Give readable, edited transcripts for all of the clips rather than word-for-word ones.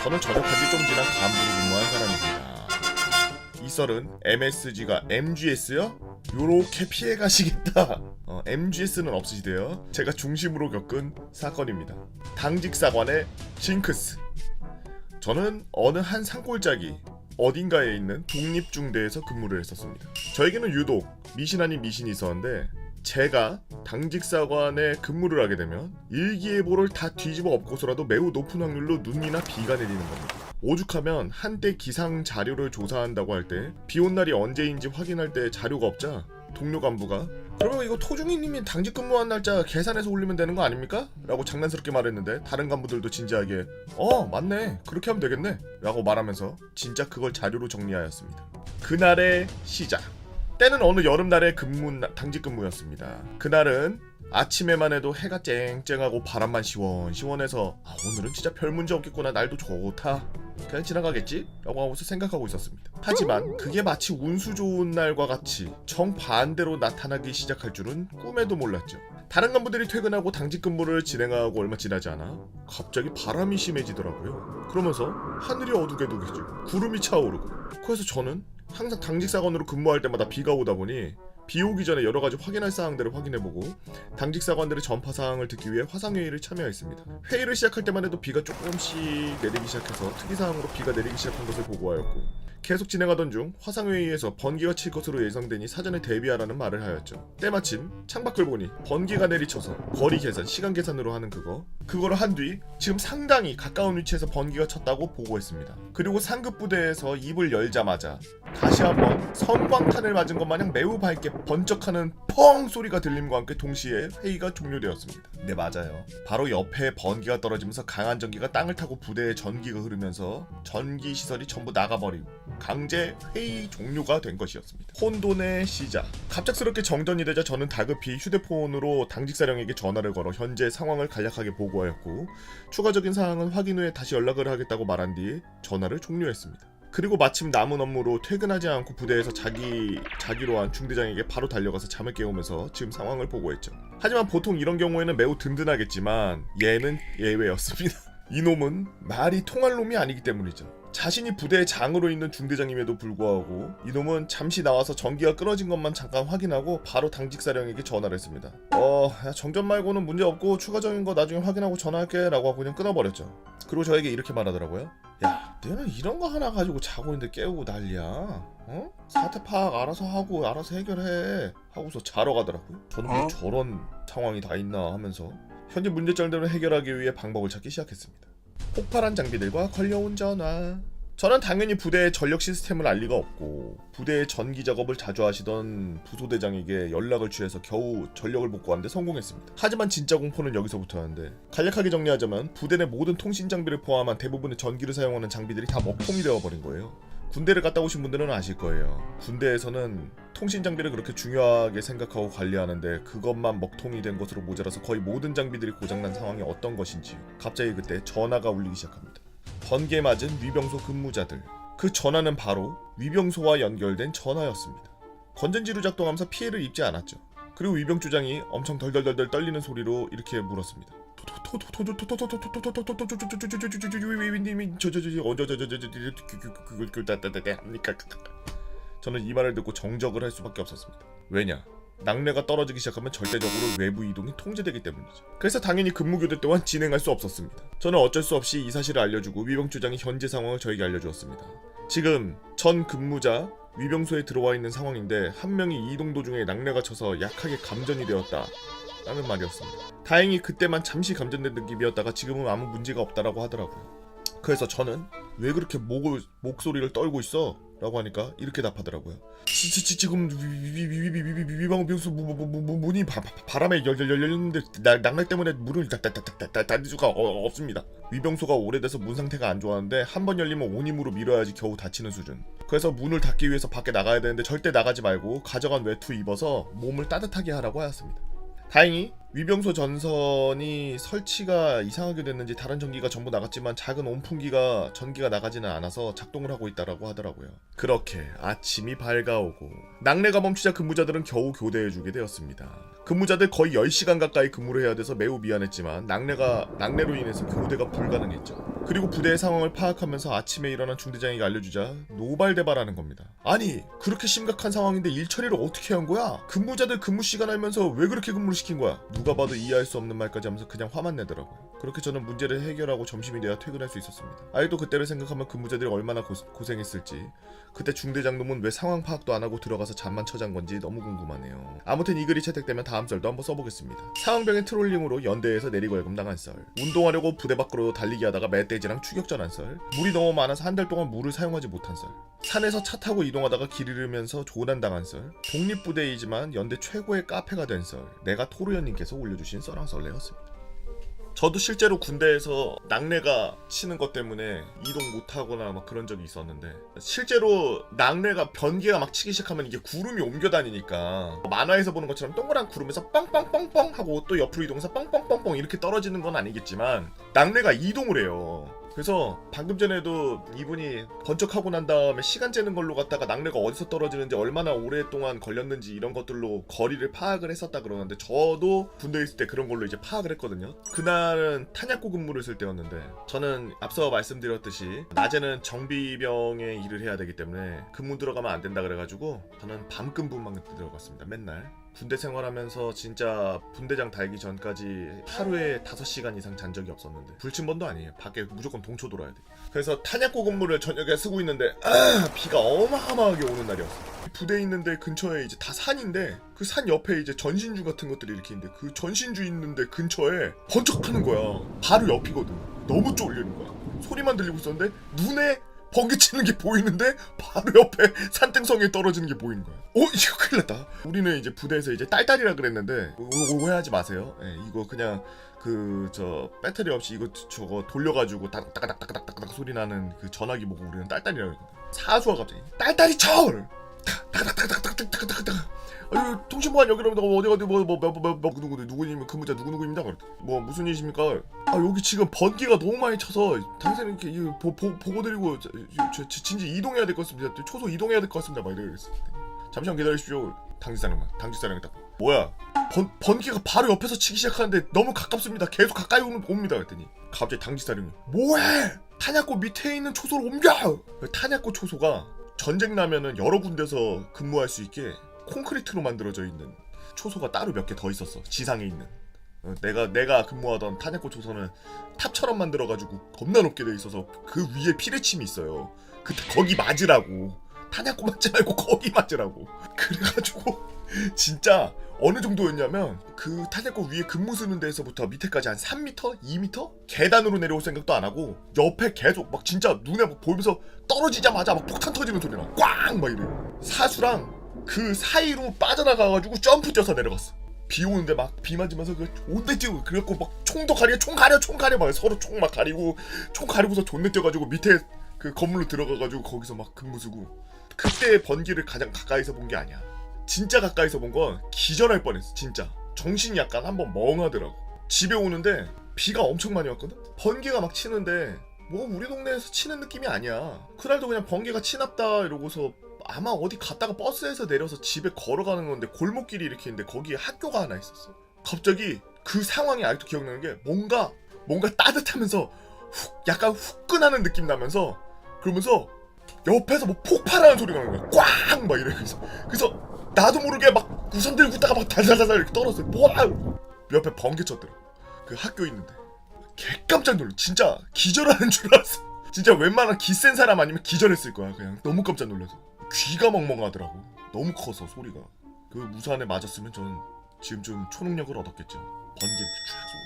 저는 전역한 지 좀 지난 간부로 근무한 사람입니다. 이 썰은 MSG가 MGS요? 요렇게 피해가시겠다. MGS는 없으시대요. 제가 중심으로 겪은 사건입니다. 당직사관의 징크스. 저는 어느 한 산골짜기 어딘가에 있는 독립중대에서 근무를 했었습니다. 저에게는 유독 미신 아닌 미신이 있었는데, 제가 당직사관에 근무를 하게 되면 일기예보를 다 뒤집어 엎고서라도 매우 높은 확률로 눈이나 비가 내리는 겁니다. 오죽하면 한때 기상 자료를 조사한다고 할 때 비 온 날이 언제인지 확인할 때 자료가 없자 동료 간부가 그러면 이거 토중이님이 당직 근무한 날짜 계산해서 올리면 되는 거 아닙니까? 라고 장난스럽게 말했는데, 다른 간부들도 진지하게 맞네, 그렇게 하면 되겠네 라고 말하면서 진짜 그걸 자료로 정리하였습니다. 그날의 시작. 때는 어느 여름날의 당직 근무였습니다. 그날은 아침에만 해도 해가 쨍쨍하고 바람만 시원시원해서 오늘은 진짜 별 문제 없겠구나, 날도 좋다, 그냥 지나가겠지? 라고 하고서 생각하고 있었습니다. 하지만 그게 마치 운수 좋은 날과 같이 정반대로 나타나기 시작할 줄은 꿈에도 몰랐죠. 다른 간부들이 퇴근하고 당직 근무를 진행하고 얼마 지나지 않아 갑자기 바람이 심해지더라고요. 그러면서 하늘이 어둑해둑해지고 구름이 차오르고, 그래서 저는 항상 당직사관으로 근무할 때마다 비가 오다 보니 비 오기 전에 여러 가지 확인할 사항들을 확인해보고 당직사관들의 전파 사항을 듣기 위해 화상회의를 참여했습니다. 회의를 시작할 때만 해도 비가 조금씩 내리기 시작해서 특이사항으로 비가 내리기 시작한 것을 보고하였고, 계속 진행하던 중 화상회의에서 번개가 칠 것으로 예상되니 사전에 대비하라는 말을 하였죠. 때마침 창밖을 보니 번개가 내리쳐서 거리 계산, 시간 계산으로 하는 그거를 한 뒤 지금 상당히 가까운 위치에서 번개가 쳤다고 보고했습니다. 그리고 상급 부대에서 입을 열자마자 다시 한번 성광탄을 맞은 것 마냥 매우 밝게 번쩍하는 펑 소리가 들림과 함께 동시에 회의가 종료되었습니다. 네, 맞아요. 바로 옆에 번개가 떨어지면서 강한 전기가 땅을 타고 부대에 전기가 흐르면서 전기 시설이 전부 나가버리고 강제 회의 종료가 된 것이었습니다. 혼돈의 시작. 갑작스럽게 정전이 되자 저는 다급히 휴대폰으로 당직사령에게 전화를 걸어 현재 상황을 간략하게 보고하였고, 추가적인 사항은 확인 후에 다시 연락을 하겠다고 말한 뒤 전화를 종료했습니다. 그리고 마침 남은 업무로 퇴근하지 않고 부대에서 자기로 한 중대장에게 바로 달려가서 잠을 깨우면서 지금 상황을 보고했죠. 하지만 보통 이런 경우에는 매우 든든하겠지만 얘는 예외였습니다. 이놈은 말이 통할 놈이 아니기 때문이죠. 자신이 부대의 장으로 있는 중대장임에도 불구하고 이놈은 잠시 나와서 전기가 끊어진 것만 잠깐 확인하고 바로 당직사령에게 전화를 했습니다. 야, 정전 말고는 문제 없고 추가적인 거 나중에 확인하고 전화할게 라고 하고 그냥 끊어버렸죠. 그리고 저에게 이렇게 말하더라고요. 야, 너는 이런 거 하나 가지고 자고 있는데 깨우고 난리야. 사태 파악 알아서 하고 알아서 해결해 하고서 자러 가더라고요. 저는 뭐 저런 상황이 다 있나 하면서 현재 문제점들을 해결하기 위해 방법을 찾기 시작했습니다. 폭발한 장비들과 걸려온 전화. 저는 당연히 부대의 전력 시스템을 알 리가 없고, 부대의 전기 작업을 자주 하시던 부소대장에게 연락을 취해서 겨우 전력을 복구하는데 성공했습니다. 하지만 진짜 공포는 여기서부터였는데, 간략하게 정리하자면 부대 내 모든 통신 장비를 포함한 대부분의 전기를 사용하는 장비들이 다 먹통이 되어버린 거예요. 군대를 갔다 오신 분들은 아실 거예요. 군대에서는 통신 장비를 그렇게 중요하게 생각하고 관리하는데 그것만 먹통이 된 것으로 모자라서 거의 모든 장비들이 고장난 상황이 어떤 것인지 갑자기 그때 전화가 울리기 시작합니다. 번개 맞은 위병소 근무자들. 그 전화는 바로 위병소와 연결된 전화였습니다. 건전지로 작동하면서 피해를 입지 않았죠. 그리고 위병주장이 엄청 덜덜덜 떨리는 소리로 이렇게 물었습니다. 저는 이 말을 듣고 정적을 할 수밖에 없었습니다. 왜냐? 낙뢰가 떨어지기 시작하면 절대적으로 외부 이동이 통제되기 때문이죠. 그래서 당연히 근무교대 또한 진행할 수 없었습니다. 저는 어쩔 수 없이 이 사실을 알려주고 위병주장이 현재 상황을 저에게 알려주었습니다. 지금 전 근무자 위병소에 들어와 있는 상황인데 한 명이 이동 도중에 낙뢰가 쳐서 약하게 감전이 되었다 라는 말이었습니다. 다행히 그때만 잠시 감전된 느낌이었다가 지금은 아무 문제가 없다라고 하더라고요. 그래서 저는 왜 그렇게 목소리를 떨고 있어? 라고 하니까 이렇게 답하더라고요. 지금 위방병소 문이 바람에 열렸는데 낙뢰 때문에 문을 닫을 수가 없습니다. 위병소가 오래돼서 문 상태가 안 좋았는데 한 번 열리면 온 힘으로 밀어야지 겨우 닫히는 수준. 그래서 문을 닫기 위해서 밖에 나가야 되는데 절대 나가지 말고 가져간 외투 입어서 몸을 따뜻하게 하라고 하였습니다. 다행히 위병소 전선이 설치가 이상하게 됐는지 다른 전기가 전부 나갔지만 작은 온풍기가 전기가 나가지는 않아서 작동을 하고 있다라고 하더라고요. 그렇게 아침이 밝아오고 낙뢰가 멈추자 근무자들은 겨우 교대해주게 되었습니다. 근무자들 거의 10시간 가까이 근무를 해야 돼서 매우 미안했지만 낙뢰로 인해서 교대가 불가능했죠. 그리고 부대의 상황을 파악하면서 아침에 일어난 중대장에게 알려주자 노발대발하는 겁니다. 아니 그렇게 심각한 상황인데 일 처리를 어떻게 한 거야? 근무자들 근무 시간 알면서 왜 그렇게 근무를 시킨 거야? 누가 봐도 이해할 수 없는 말까지 하면서 그냥 화만 내더라고요. 그렇게 저는 문제를 해결하고 점심이 돼야 퇴근할 수 있었습니다. 아직도 그때를 생각하면 근무자들이 얼마나 고생했을지, 그때 중대장놈은 왜 상황 파악도 안 하고 들어가서 잠만 처잔 건지 너무 궁금하네요. 아무튼 이 글이 채택되면 다음 썰도 한번 써보겠습니다. 상황병의 트롤링으로 연대에서 내리걸금 당한 썰, 운동하려고 부대 밖으로 달리기 하다가 멧돼지랑 추격전한 썰, 물이 너무 많아서 한 달 동안 물을 사용하지 못한 썰, 산에서 차 타고 이동하다가 길 잃으면서 조난당한 썰, 독립부대이지만 연대 최고의 카페가 된 썰, 내가 토르연님께서 올려주신 썰랑 썰레였습니다. 저도 실제로 군대에서 낙뢰가 치는 것 때문에 이동 못하거나 막 그런 적이 있었는데, 실제로 낙뢰가 변기가 막 치기 시작하면 이게 구름이 옮겨 다니니까 만화에서 보는 것처럼 동그란 구름에서 빵빵빵빵 하고 또 옆으로 이동해서 빵빵빵빵 이렇게 떨어지는 건 아니겠지만 낙뢰가 이동을 해요. 그래서 방금 전에도 이분이 번쩍하고 난 다음에 시간 재는 걸로 갖다가 낙뢰가 어디서 떨어지는지 얼마나 오랫동안 걸렸는지 이런 것들로 거리를 파악을 했었다 그러는데, 저도 군대에 있을 때 그런 걸로 이제 파악을 했거든요. 그날은 탄약고 근무를 쓸 때였는데, 저는 앞서 말씀드렸듯이 낮에는 정비병의 일을 해야 되기 때문에 근무 들어가면 안 된다 그래가지고 저는 밤 근무만 들어갔습니다. 맨날 군대 생활하면서 진짜 분대장 달기 전까지 하루에 5시간 이상 잔 적이 없었는데, 불침번도 아니에요. 밖에 무조건 동초 돌아야 돼. 그래서 탄약고 근무를 저녁에 쓰고 있는데 비가 어마어마하게 오는 날이었어요. 부대에 있는데 근처에 이제 다 산인데, 그 산 옆에 이제 전신주 같은 것들이 이렇게 있는데, 그 전신주 있는데 근처에 번쩍하는 거야. 바로 옆이거든. 너무 쫄리는 거야. 소리만 들리고 있었는데 눈에 번개 치는 게 보이는데 바로 옆에 산등성에 떨어지는 게 보이는 거야. 이거 큰일 났다. 우리는 이제 부대에서 이제 딸딸이라 그랬는데 오해하지 마세요. 이거 그냥 배터리 없이 이거 저거 돌려가지고 따닥따닥따닥따닥 소리 나는 그 전화기 보고 우리는 딸딸이라 그랬거든. 사수가 갑자기 딸딸이 철! 따닥따닥따닥따닥따닥 통신보안 여기로부터 어디 누구님 근무자 누구입니다. 뭐 무슨 일이십니까? 여기 지금 번개가 너무 많이 쳐서 당신은 이렇게 보고 드리고 진짜 이동해야 될 것 같습니다. 초소 이동해야 될 것 같습니다. 막 이랬어. 잠시만 기다리십시오. 당직사령이 딱 뭐야? 번개가 바로 옆에서 치기 시작하는데 너무 가깝습니다. 계속 가까이 옵니다. 그랬더니 갑자기 당직사령이 뭐해? 탄약고 밑에 있는 초소를 옮겨! 탄약고 초소가 전쟁 나면은 여러 군데서 근무할 수 있게 콘크리트로 만들어져 있는 초소가 따로 몇 개 더 있었어. 지상에 있는. 내가 근무하던 탄약고 초소는 탑처럼 만들어가지고 겁나 높게 돼 있어서 그 위에 피레침이 있어요. 그때 거기 맞으라고. 탄약고 맞지 말고 거기 맞으라고. 그래가지고 진짜 어느 정도였냐면, 그 탄약고 위에 근무 쓰는 데에서부터 밑에까지 한 3m? 2m? 계단으로 내려올 생각도 안 하고 옆에 계속 막 진짜 눈에 막 보이면서 떨어지자마자 막 폭탄 터지는 소리나 꽝! 막 이래. 사수랑 그 사이로 빠져나가가지고 점프 뛰어서 내려갔어. 비 오는데 막 비 맞으면서 그 온데 뛰고, 그래갖고 막 총도 가려 총 가려 막 서로 총 막 가리고, 총 가리고서 존내 뛰어가지고 밑에 그 건물로 들어가가지고 거기서 막 근무 쓰고. 그때 번개를 가장 가까이서 본 게 아니야. 진짜 가까이서 본 건 기절할 뻔했어. 진짜 정신이 약간 한번 멍하더라고. 집에 오는데 비가 엄청 많이 왔거든. 번개가 막 치는데 뭐 우리 동네에서 치는 느낌이 아니야. 그날도 그냥 번개가 치납다 이러고서 아마 어디 갔다가 버스에서 내려서 집에 걸어가는 건데, 골목길이 이렇게 있는데 거기에 학교가 하나 있었어. 갑자기 그 상황이 아직도 기억나는 게, 뭔가 따뜻하면서 약간 후끈하는 느낌 나면서, 그러면서 옆에서 뭐 폭발하는 소리가 나는 거야. 꽝! 막 이래. 그래서 나도 모르게 막 우산 들고 있다가 막 달달달달 이렇게 떨어졌어요. 뭐야! 옆에 번개 쳤더라고. 그 학교 있는데. 개 깜짝 놀랐어. 진짜 기절하는 줄 알았어. 진짜 웬만한 기 센 사람 아니면 기절했을 거야. 그냥 너무 깜짝 놀라서. 귀가 멍멍하더라고. 너무 커서 소리가. 그 우산에 맞았으면 저는 지금쯤 초능력을 얻었겠죠. 번개 이렇게 쫙 쏘고.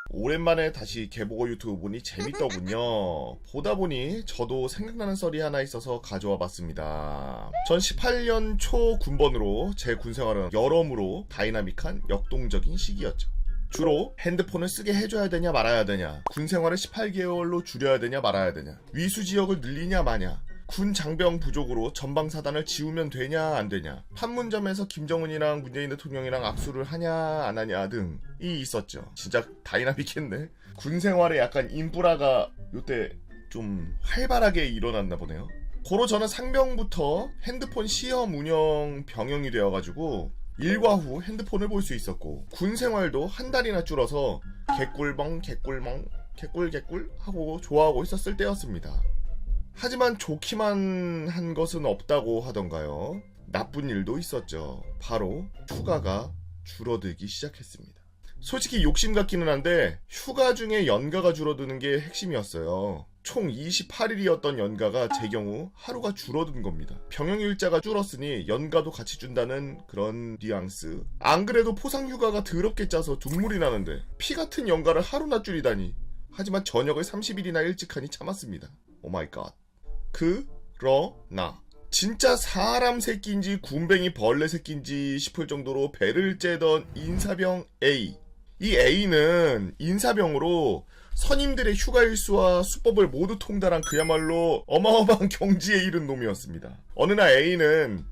오랜만에 다시 개보고 유튜브 보니 재밌더군요. 보다 보니 저도 생각나는 썰이 하나 있어서 가져와 봤습니다. 전 18년 초 군번으로 제 군생활은 여러모로 다이나믹한 역동적인 시기였죠. 주로 핸드폰을 쓰게 해줘야 되냐 말아야 되냐, 군생활을 18개월로 줄여야 되냐 말아야 되냐, 위수 지역을 늘리냐 마냐, 군 장병 부족으로 전방사단을 지우면 되냐 안 되냐, 판문점에서 김정은이랑 문재인 대통령이랑 악수를 하냐 안 하냐 등이 있었죠. 진짜 다이나믹했네. 군 생활에 약간 인프라가 요때 좀 활발하게 일어났나 보네요. 고로 저는 상병부터 핸드폰 시험 운영 병영이 되어가지고 일과 후 핸드폰을 볼 수 있었고, 군 생활도 한 달이나 줄어서 개꿀멍 개꿀 하고 좋아하고 있었을 때였습니다. 하지만 좋기만 한 것은 없다고 하던가요. 나쁜 일도 있었죠. 바로 휴가가 줄어들기 시작했습니다. 솔직히 욕심 같기는 한데 휴가 중에 연가가 줄어드는 게 핵심이었어요. 총 28일이었던 연가가 제 경우 하루가 줄어든 겁니다. 병영 일자가 줄었으니 연가도 같이 준다는 그런 뉘앙스. 안 그래도 포상휴가가 더럽게 짜서 눈물이 나는데 피 같은 연가를 하루나 줄이다니. 하지만 저녁을 30일이나 일찍 하니 참았습니다. 오마이갓. 그러나 진짜 사람 새끼인지 군뱅이 벌레 새끼인지 싶을 정도로 배를 째던 인사병 A. 이 A는 인사병으로 선임들의 휴가 일수와 수법을 모두 통달한 그야말로 어마어마한 경지에 이른 놈이었습니다. 어느 날 A는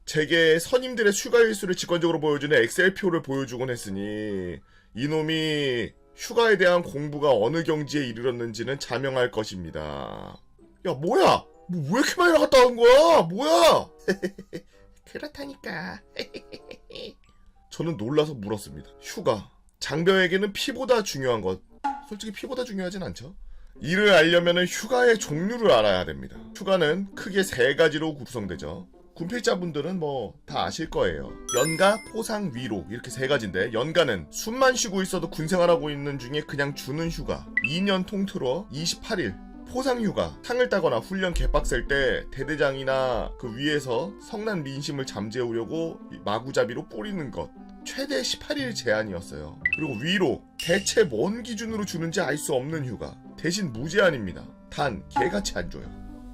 제게 선임들의 휴가 일수를 직관적으로 보여주는 엑셀표를 보여주곤 했으니 이놈이 휴가에 대한 공부가 어느 경지에 이르렀는지는 자명할 것입니다. 야, 뭐야? 뭐 왜 이렇게 많이 나갔다 온 거야? 뭐야? 그렇다니까. 저는 놀라서 물었습니다. 휴가. 장병에게는 피보다 중요한 것. 솔직히 피보다 중요하진 않죠. 이를 알려면 휴가의 종류를 알아야 됩니다. 휴가는 크게 3가지로 구성되죠. 군필자분들은 뭐 다 아실 거예요. 연가, 포상, 위로 이렇게 3가지인데, 연가는 숨만 쉬고 있어도 군생활하고 있는 중에 그냥 주는 휴가. 2년 통틀어 28일. 포상휴가, 상을 따거나 훈련 개빡셀 때 대대장이나 그 위에서 성난 민심을 잠재우려고 마구잡이로 뿌리는 것. 최대 18일 제한이었어요. 그리고 위로, 대체 뭔 기준으로 주는지 알 수 없는 휴가. 대신 무제한입니다. 단 개같이 안 줘요.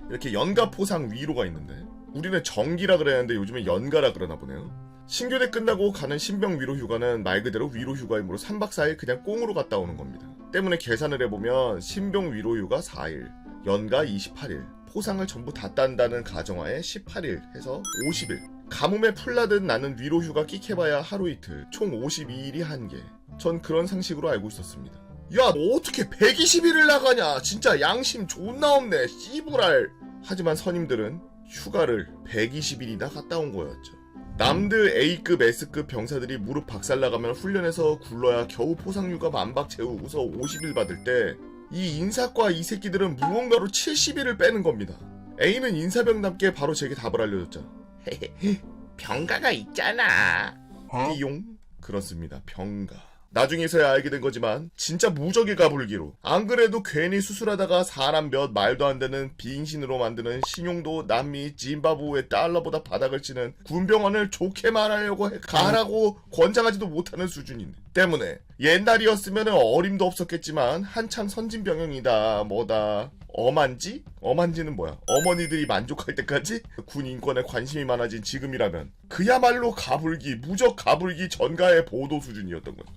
이렇게 연가, 포상, 위로가 있는데 우리는 정기라 그랬는데 요즘엔 연가라 그러나 보네요. 신교대 끝나고 가는 신병 위로 휴가는 말 그대로 위로 휴가이므로 3박 4일 그냥 꽁으로 갔다 오는 겁니다. 때문에 계산을 해보면 신병 위로 휴가 4일, 연가 28일, 포상을 전부 다 딴다는 가정하에 18일 해서 50일. 가뭄에 풀나듯 나는 위로 휴가 끽해봐야 하루 이틀, 총 52일이 한개. 전 그런 상식으로 알고 있었습니다. 야, 너 어떻게 120일을 나가냐? 진짜 양심 존나 없네, 씨부랄. 하지만 선임들은 휴가를 120일이나 갔다 온 거였죠. 남들 A급, S급 병사들이 무릎 박살나가면 훈련에서 굴러야 겨우 포상휴가 만박 채우고서 50일 받을 때 이 인사과 이 새끼들은 무언가로 70일을 빼는 겁니다. A는 인사병답게 바로 제게 답을 알려줬죠. 병가가 있잖아. 띠용. 그렇습니다. 병가. 나중에서야 알게 된 거지만 진짜 무적의 가불기로, 안 그래도 괜히 수술하다가 사람 몇 말도 안 되는 비잉신으로 만드는 신용도 남미 짐바브웨 달러보다 바닥을 치는 군병원을 좋게 말하려고 가라고 권장하지도 못하는 수준인데, 때문에 옛날이었으면 어림도 없었겠지만 한창 선진병영이다 뭐다 엄한지? 엄한지는 뭐야? 어머니들이 만족할 때까지 군 인권에 관심이 많아진 지금이라면 그야말로 가불기, 무적 가불기 전가의 보도 수준이었던 거죠.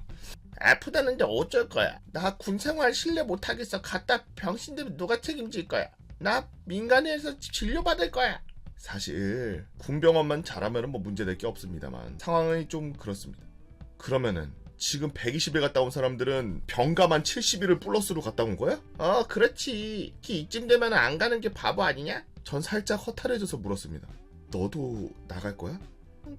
아프다는데 어쩔 거야. 나 군생활 신뢰 못하겠어. 갔다 병신되면 누가 책임질 거야. 나 민간에서 진료받을 거야. 사실 군병원만 잘하면 뭐 문제될 게 없습니다만 상황이 좀 그렇습니다. 그러면은 지금 120일 갔다 온 사람들은 병가만 70일을 플러스로 갔다 온 거야? 그렇지. 이쯤 되면 안 가는 게 바보 아니냐? 전 살짝 허탈해져서 물었습니다. 너도 나갈 거야?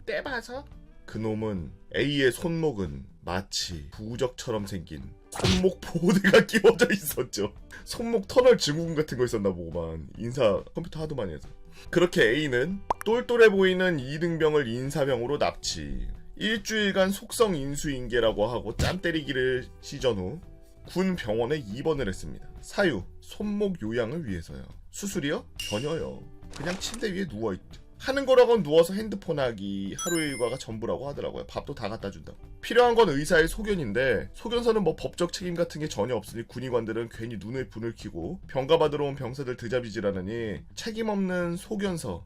때 봐서. 그놈은 A의 손목은 마치 부적처럼 생긴 손목 보호대가 끼워져 있었죠. 손목 터널 증후군 같은 거 있었나 보구만. 인사 컴퓨터 하도 많이 해서. 그렇게 A는 똘똘해 보이는 2등병을 인사병으로 납치, 일주일간 속성 인수인계라고 하고 짬 때리기를 시전 후 군 병원에 입원을 했습니다. 사유, 손목 요양을 위해서요. 수술이요? 전혀요. 그냥 침대 위에 누워있죠. 하는 거라곤 누워서 핸드폰 하기, 하루 일과가 전부라고 하더라고요. 밥도 다 갖다 준다고. 필요한 건 의사의 소견인데 소견서는 뭐 법적 책임 같은 게 전혀 없으니 군의관들은 괜히 눈에 분을 켜고 병가 받으러 온 병사들 드자비질하느니 책임 없는 소견서.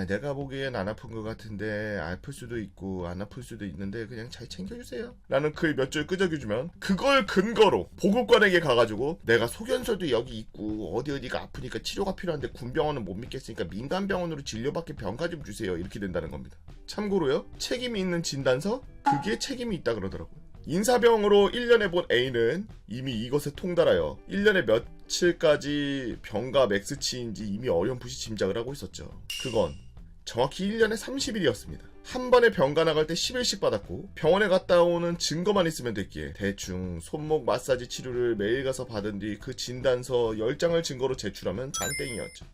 내가 보기엔 안 아픈 것 같은데 아플 수도 있고 안 아플 수도 있는데 그냥 잘 챙겨주세요 라는 글 몇 줄 끄적여주면 그걸 근거로 보급관에게 가가지고 내가 소견서도 여기 있고 어디가 아프니까 치료가 필요한데 군병원은 못 믿겠으니까 민간병원으로 진료받게 병가 좀 주세요 이렇게 된다는 겁니다. 참고로요, 책임이 있는 진단서? 그게 책임이 있다 그러더라고요. 인사병으로 1년에 본 A는 이미 이것에 통달하여 1년에 며칠까지 병가 맥스치인지 이미 어렴풋이 짐작을 하고 있었죠. 그건 정확히 1년에 30일이었습니다. 한 번에 병가 나갈 때 10일씩 받았고 병원에 갔다 오는 증거만 있으면 됐기에 대충 손목 마사지 치료를 매일 가서 받은 뒤 그 진단서 10장을 증거로 제출하면 장땡이었죠.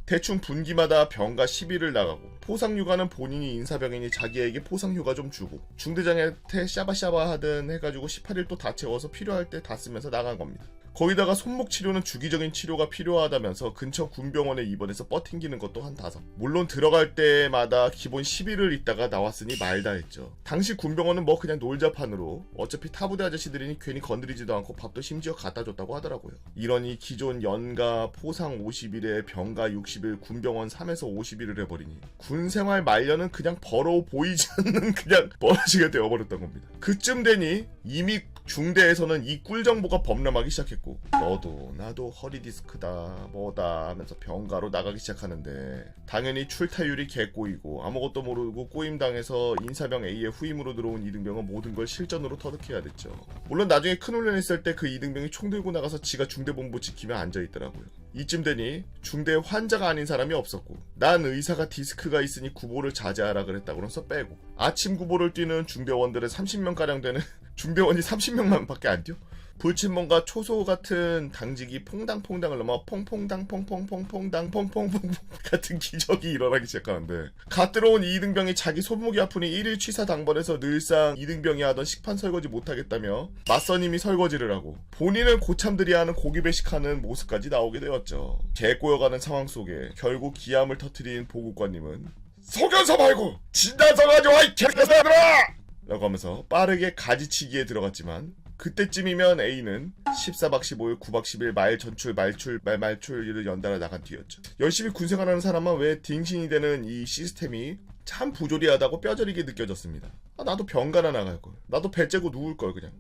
대충 분기마다 병가 10일을 나가고 포상휴가는 본인이 인사병이니 자기에게 포상휴가 좀 주고 중대장한테 샤바샤바 하든 해가지고 18일 또 다 채워서 필요할 때 다 쓰면서 나간 겁니다. 거기다가 손목 치료는 주기적인 치료가 필요하다면서 근처 군병원에 입원해서 뻗팅기는 것도 한 5. 물론 들어갈 때마다 기본 10일을 있다가 나왔으니 말다 했죠. 당시 군병원은 뭐 그냥 놀자판으로 어차피 타부대 아저씨들이니 괜히 건드리지도 않고 밥도 심지어 갖다 줬다고 하더라고요. 이러니 기존 연가 포상 50일에 병가 60일 군병원 3에서 50일을 해버리니 군생활 말년은 그냥 버러워 보이지 않는 그냥 버러지가 되어버렸던 겁니다. 그쯤 되니 이미 중대에서는 이 꿀 정보가 범람하기 시작했고 너도 나도 허리 디스크다 뭐다 하면서 병가로 나가기 시작하는데 당연히 출타율이 개꼬이고 아무것도 모르고 꼬임당해서 인사병 A의 후임으로 들어온 이등병은 모든 걸 실전으로 터득해야 됐죠. 물론 나중에 큰 훈련 했을 때 그 이등병이 총 들고 나가서 지가 중대본부 지키며 앉아있더라고요. 이쯤 되니 중대에 환자가 아닌 사람이 없었고 난 의사가 디스크가 있으니 구보를 자제하라 그랬다고 그러면서 빼고 아침 구보를 뛰는 중대원들은 30명가량 되는 중대원이 30명만 밖에 안 뛰어? 불침mon과 초소 같은 당직이 퐁당퐁당을 넘어 퐁퐁당 퐁퐁퐁퐁당 퐁퐁퐁퐁 같은 기적이 일어나기 시작하는데 갓 들어온 이등병이 자기 손목이 아프니 1일 취사 당번에서 늘상 이등병이 하던 식판 설거지 못하겠다며 맞선임이 설거지를 하고 본인은 고참들이 하는 고기 배식하는 모습까지 나오게 되었죠. 개꼬여가는 상황 속에 결국 기함을 터뜨린 보급관님은 소견서 말고 진단서 가져와 이 개새끼들아! 라고 하면서 빠르게 가지치기에 들어갔지만 그때쯤이면 A는 14박 15일 9박 10일 말 전출 말출을 연달아 나간 뒤였죠. 열심히 군생활하는 사람만 왜 딩신이 되는 이 시스템이 참 부조리하다고 뼈저리게 느껴졌습니다. 나도 병가나 나갈걸. 나도 배 째고 누울걸 그냥.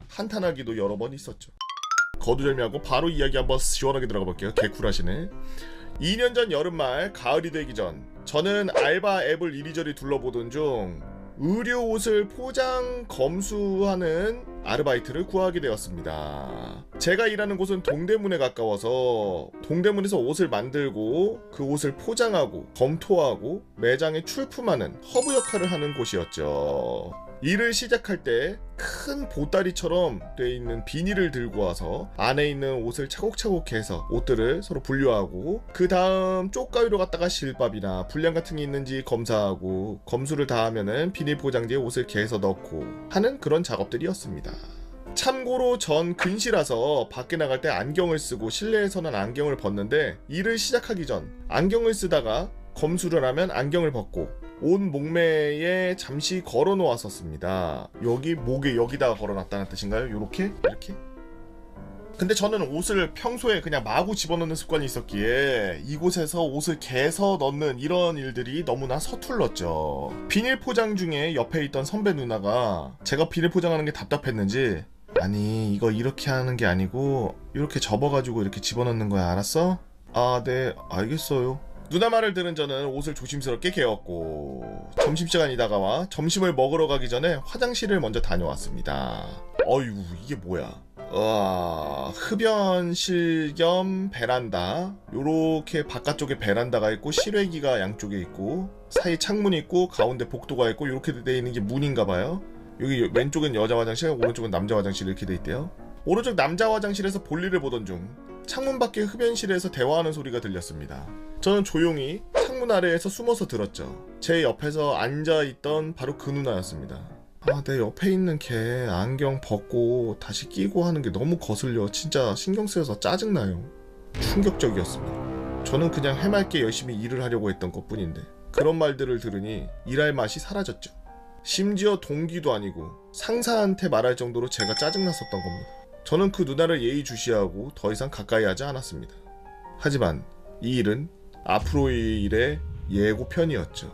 한탄하기도 여러 번 있었죠. 거두절미하고 바로 이야기 한번 시원하게 들어가 볼게요. 개쿨하시네. 2년 전 여름말 가을이 되기 전 저는 알바 앱을 이리저리 둘러보던 중 의류 옷을 포장 검수하는 아르바이트를 구하게 되었습니다. 제가 일하는 곳은 동대문에 가까워서 동대문에서 옷을 만들고 그 옷을 포장하고 검토하고 매장에 출품하는 허브 역할을 하는 곳이었죠. 일을 시작할 때 큰 보따리처럼 돼 있는 비닐을 들고 와서 안에 있는 옷을 차곡차곡 해서 옷들을 서로 분류하고 그 다음 쪽가위로 갖다가 실밥이나 불량 같은 게 있는지 검사하고 검수를 다 하면은 비닐 포장지에 옷을 개서 넣고 하는 그런 작업들이었습니다. 참고로 전 근시라서 밖에 나갈 때 안경을 쓰고 실내에서는 안경을 벗는데 일을 시작하기 전 안경을 쓰다가 검수를 하면 안경을 벗고 온 목매에 잠시 걸어 놓았었습니다. 여기 목에 여기다가 걸어 놨다는 뜻인가요? 요렇게? 이렇게? 근데 저는 옷을 평소에 그냥 마구 집어넣는 습관이 있었기에 이곳에서 옷을 개서 넣는 이런 일들이 너무나 서툴렀죠. 비닐 포장 중에 옆에 있던 선배 누나가 제가 비닐 포장하는 게 답답했는지 아니 이거 이렇게 하는 게 아니고 이렇게 접어가지고 이렇게 집어넣는 거야 알았어? 아 네 알겠어요. 누나 말을 들은 저는 옷을 조심스럽게 개었고 점심시간이 다가와 점심을 먹으러 가기 전에 화장실을 먼저 다녀왔습니다. 어휴 이게 뭐야. 흡연실 겸 베란다 요렇게 바깥쪽에 베란다가 있고 실외기가 양쪽에 있고 사이 창문이 있고 가운데 복도가 있고 요렇게 돼 있는 게 문인가봐요. 여기 왼쪽은 여자 화장실 오른쪽은 남자 화장실 이렇게 돼 있대요. 오른쪽 남자 화장실에서 볼일을 보던 중 창문 밖에 흡연실에서 대화하는 소리가 들렸습니다. 저는 조용히 창문 아래에서 숨어서 들었죠. 제 옆에서 앉아있던 바로 그 누나였습니다. 내 옆에 있는 걔 안경 벗고 다시 끼고 하는 게 너무 거슬려. 진짜 신경 쓰여서 짜증나요. 충격적이었습니다. 저는 그냥 해맑게 열심히 일을 하려고 했던 것 뿐인데 그런 말들을 들으니 일할 맛이 사라졌죠. 심지어 동기도 아니고 상사한테 말할 정도로 제가 짜증났었던 겁니다. 저는 그 누나를 예의주시하고 더 이상 가까이 하지 않았습니다. 하지만 이 일은 앞으로의 일의 예고편이었죠.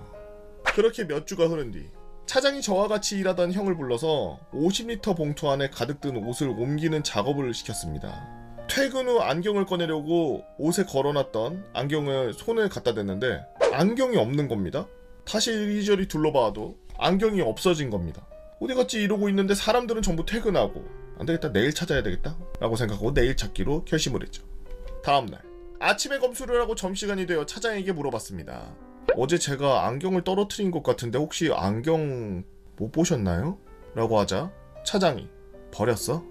그렇게 몇 주가 흐른 뒤 차장이 저와 같이 일하던 형을 불러서 50리터 봉투 안에 가득 든 옷을 옮기는 작업을 시켰습니다. 퇴근 후 안경을 꺼내려고 옷에 걸어놨던 안경을 손을 갖다 댔는데 안경이 없는 겁니다. 다시 이리저리 둘러봐도 안경이 없어진 겁니다. 어디 갔지 이러고 있는데 사람들은 전부 퇴근하고 안되겠다, 내일 찾아야 되겠다 라고 생각하고 내일 찾기로 결심을 했죠. 다음날 아침에 검수를 하고 점심시간이 되어 차장에게 물어봤습니다. 어제 제가 안경을 떨어뜨린 것 같은데 혹시 안경 못 보셨나요? 라고 하자 차장이 버렸어?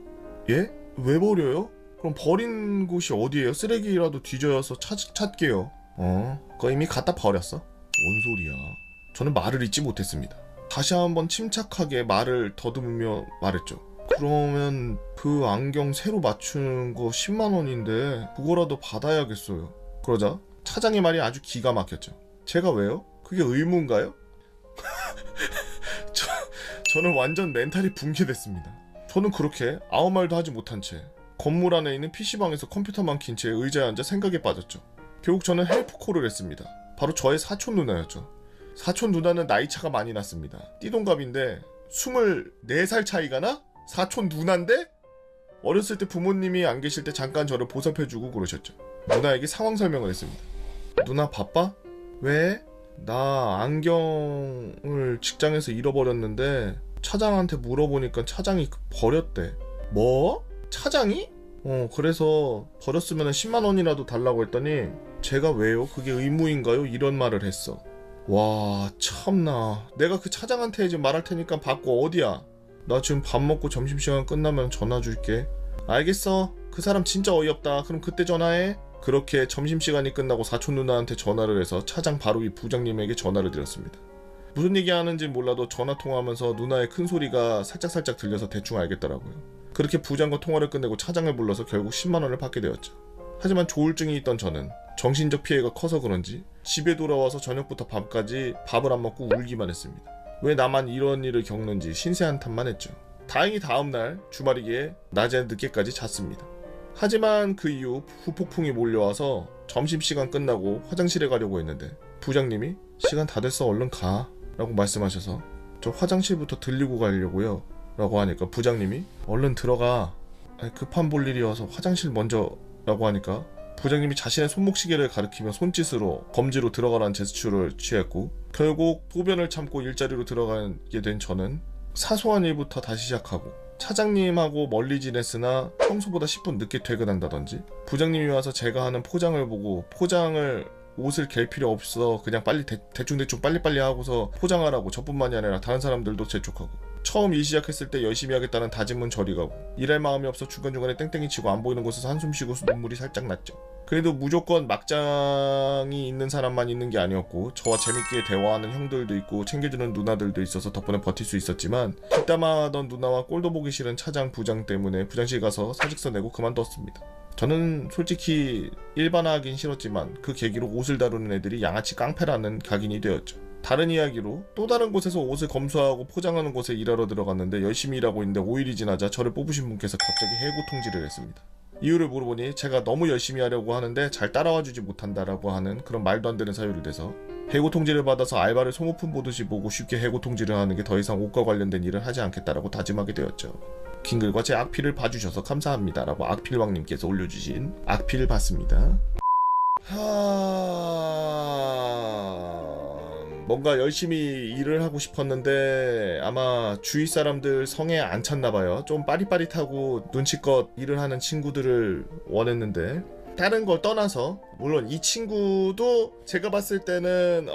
예? 왜 버려요? 그럼 버린 곳이 어디예요? 쓰레기라도 뒤져서 찾게요. 그거 이미 갖다 버렸어. 뭔 소리야. 저는 말을 잇지 못했습니다. 다시 한번 침착하게 말을 더듬으며 말했죠. 그러면 그 안경 새로 맞춘 거 10만원인데 그거라도 받아야겠어요. 그러자 차장의 말이 아주 기가 막혔죠. 제가 왜요? 그게 의무인가요? 저는 완전 멘탈이 붕괴됐습니다. 저는 그렇게 아무 말도 하지 못한 채 건물 안에 있는 PC방에서 컴퓨터만 킨 채 의자에 앉아 생각에 빠졌죠. 결국 저는 헬프콜을 했습니다. 바로 저의 사촌 누나였죠. 사촌 누나는 나이차가 많이 났습니다. 띠동갑인데 24살 차이가 나? 사촌 누나인데? 어렸을 때 부모님이 안 계실 때 잠깐 저를 보살펴주고 그러셨죠. 누나에게 상황 설명을 했습니다. 누나 바빠? 왜? 나 안경을 직장에서 잃어버렸는데 차장한테 물어보니까 차장이 버렸대. 뭐? 차장이? 그래서 버렸으면 10만원이라도 달라고 했더니 제가 왜요? 그게 의무인가요? 이런 말을 했어. 와 참나. 내가 그 차장한테 이제 말할 테니까 받고 어디야? 나 지금 밥 먹고 점심시간 끝나면 전화 줄게. 알겠어. 그 사람 진짜 어이없다. 그럼 그때 전화해. 그렇게 점심시간이 끝나고 사촌 누나한테 전화를 해서 차장 바로 위 부장님에게 전화를 드렸습니다. 무슨 얘기하는지 몰라도 전화 통화하면서 누나의 큰 소리가 살짝살짝 들려서 대충 알겠더라고요. 그렇게 부장과 통화를 끝내고 차장을 불러서 결국 10만원을 받게 되었죠. 하지만 조울증이 있던 저는 정신적 피해가 커서 그런지 집에 돌아와서 저녁부터 밤까지 밥을 안 먹고 울기만 했습니다. 왜 나만 이런 일을 겪는지 신세 한탄만 했죠. 다행히 다음날 주말이기에 낮에 늦게까지 잤습니다. 하지만 그 이후 후폭풍이 몰려와서 점심시간 끝나고 화장실에 가려고 했는데 부장님이 시간 다 됐어 얼른 가 라고 말씀하셔서 저 화장실부터 들리고 가려고요 라고 하니까 부장님이 얼른 들어가. 급한 볼일이어서 화장실 먼저 라고 하니까 부장님이 자신의 손목시계를 가리키며 손짓으로 검지로 들어가라는 제스처를 취했고 결국 소변을 참고 일자리로 들어가게 된 저는 사소한 일부터 다시 시작하고 차장님하고 멀리 지냈으나 평소보다 10분 늦게 퇴근한다든지 부장님이 와서 제가 하는 포장을 보고 포장을 옷을 갤 필요 없어 그냥 빨리 대충대충 빨리빨리 하고서 포장하라고 저뿐만이 아니라 다른 사람들도 재촉하고 처음 일 시작했을 때 열심히 하겠다는 다짐은 저리 가고 일할 마음이 없어 중간중간에 땡땡이 치고 안 보이는 곳에서 한숨 쉬고 눈물이 살짝 났죠. 그래도 무조건 막장이 있는 사람만 있는 게 아니었고 저와 재밌게 대화하는 형들도 있고 챙겨주는 누나들도 있어서 덕분에 버틸 수 있었지만 뒷담화하던 누나와 꼴도 보기 싫은 차장 부장 때문에 부장실 가서 사직서 내고 그만뒀습니다. 저는 솔직히 일반화하긴 싫었지만 그 계기로 옷을 다루는 애들이 양아치 깡패라는 각인이 되었죠. 다른 이야기로 또 다른 곳에서 옷을 검수하고 포장하는 곳에 일하러 들어갔는데 열심히 일하고 있는데 5일이 지나자 저를 뽑으신 분께서 갑자기 해고 통지를 했습니다. 이유를 물어보니 제가 너무 열심히 하려고 하는데 잘 따라와주지 못한다라고 하는 그런 말도 안 되는 사유를 대서 해고 통지를 받아서 알바를 소모품 보듯이 보고 쉽게 해고 통지를 하는 게 더 이상 옷과 관련된 일을 하지 않겠다라고 다짐하게 되었죠. 긴 글과 제 악필을 봐주셔서 감사합니다 라고 악필왕님께서 올려주신 악필을 봤습니다. 뭔가 열심히 일을 하고 싶었는데 아마 주위 사람들 성에 안 찼나봐요. 좀 빠릿빠릿하고 눈치껏 일을 하는 친구들을 원했는데 다른 걸 떠나서 물론 이 친구도 제가 봤을 때는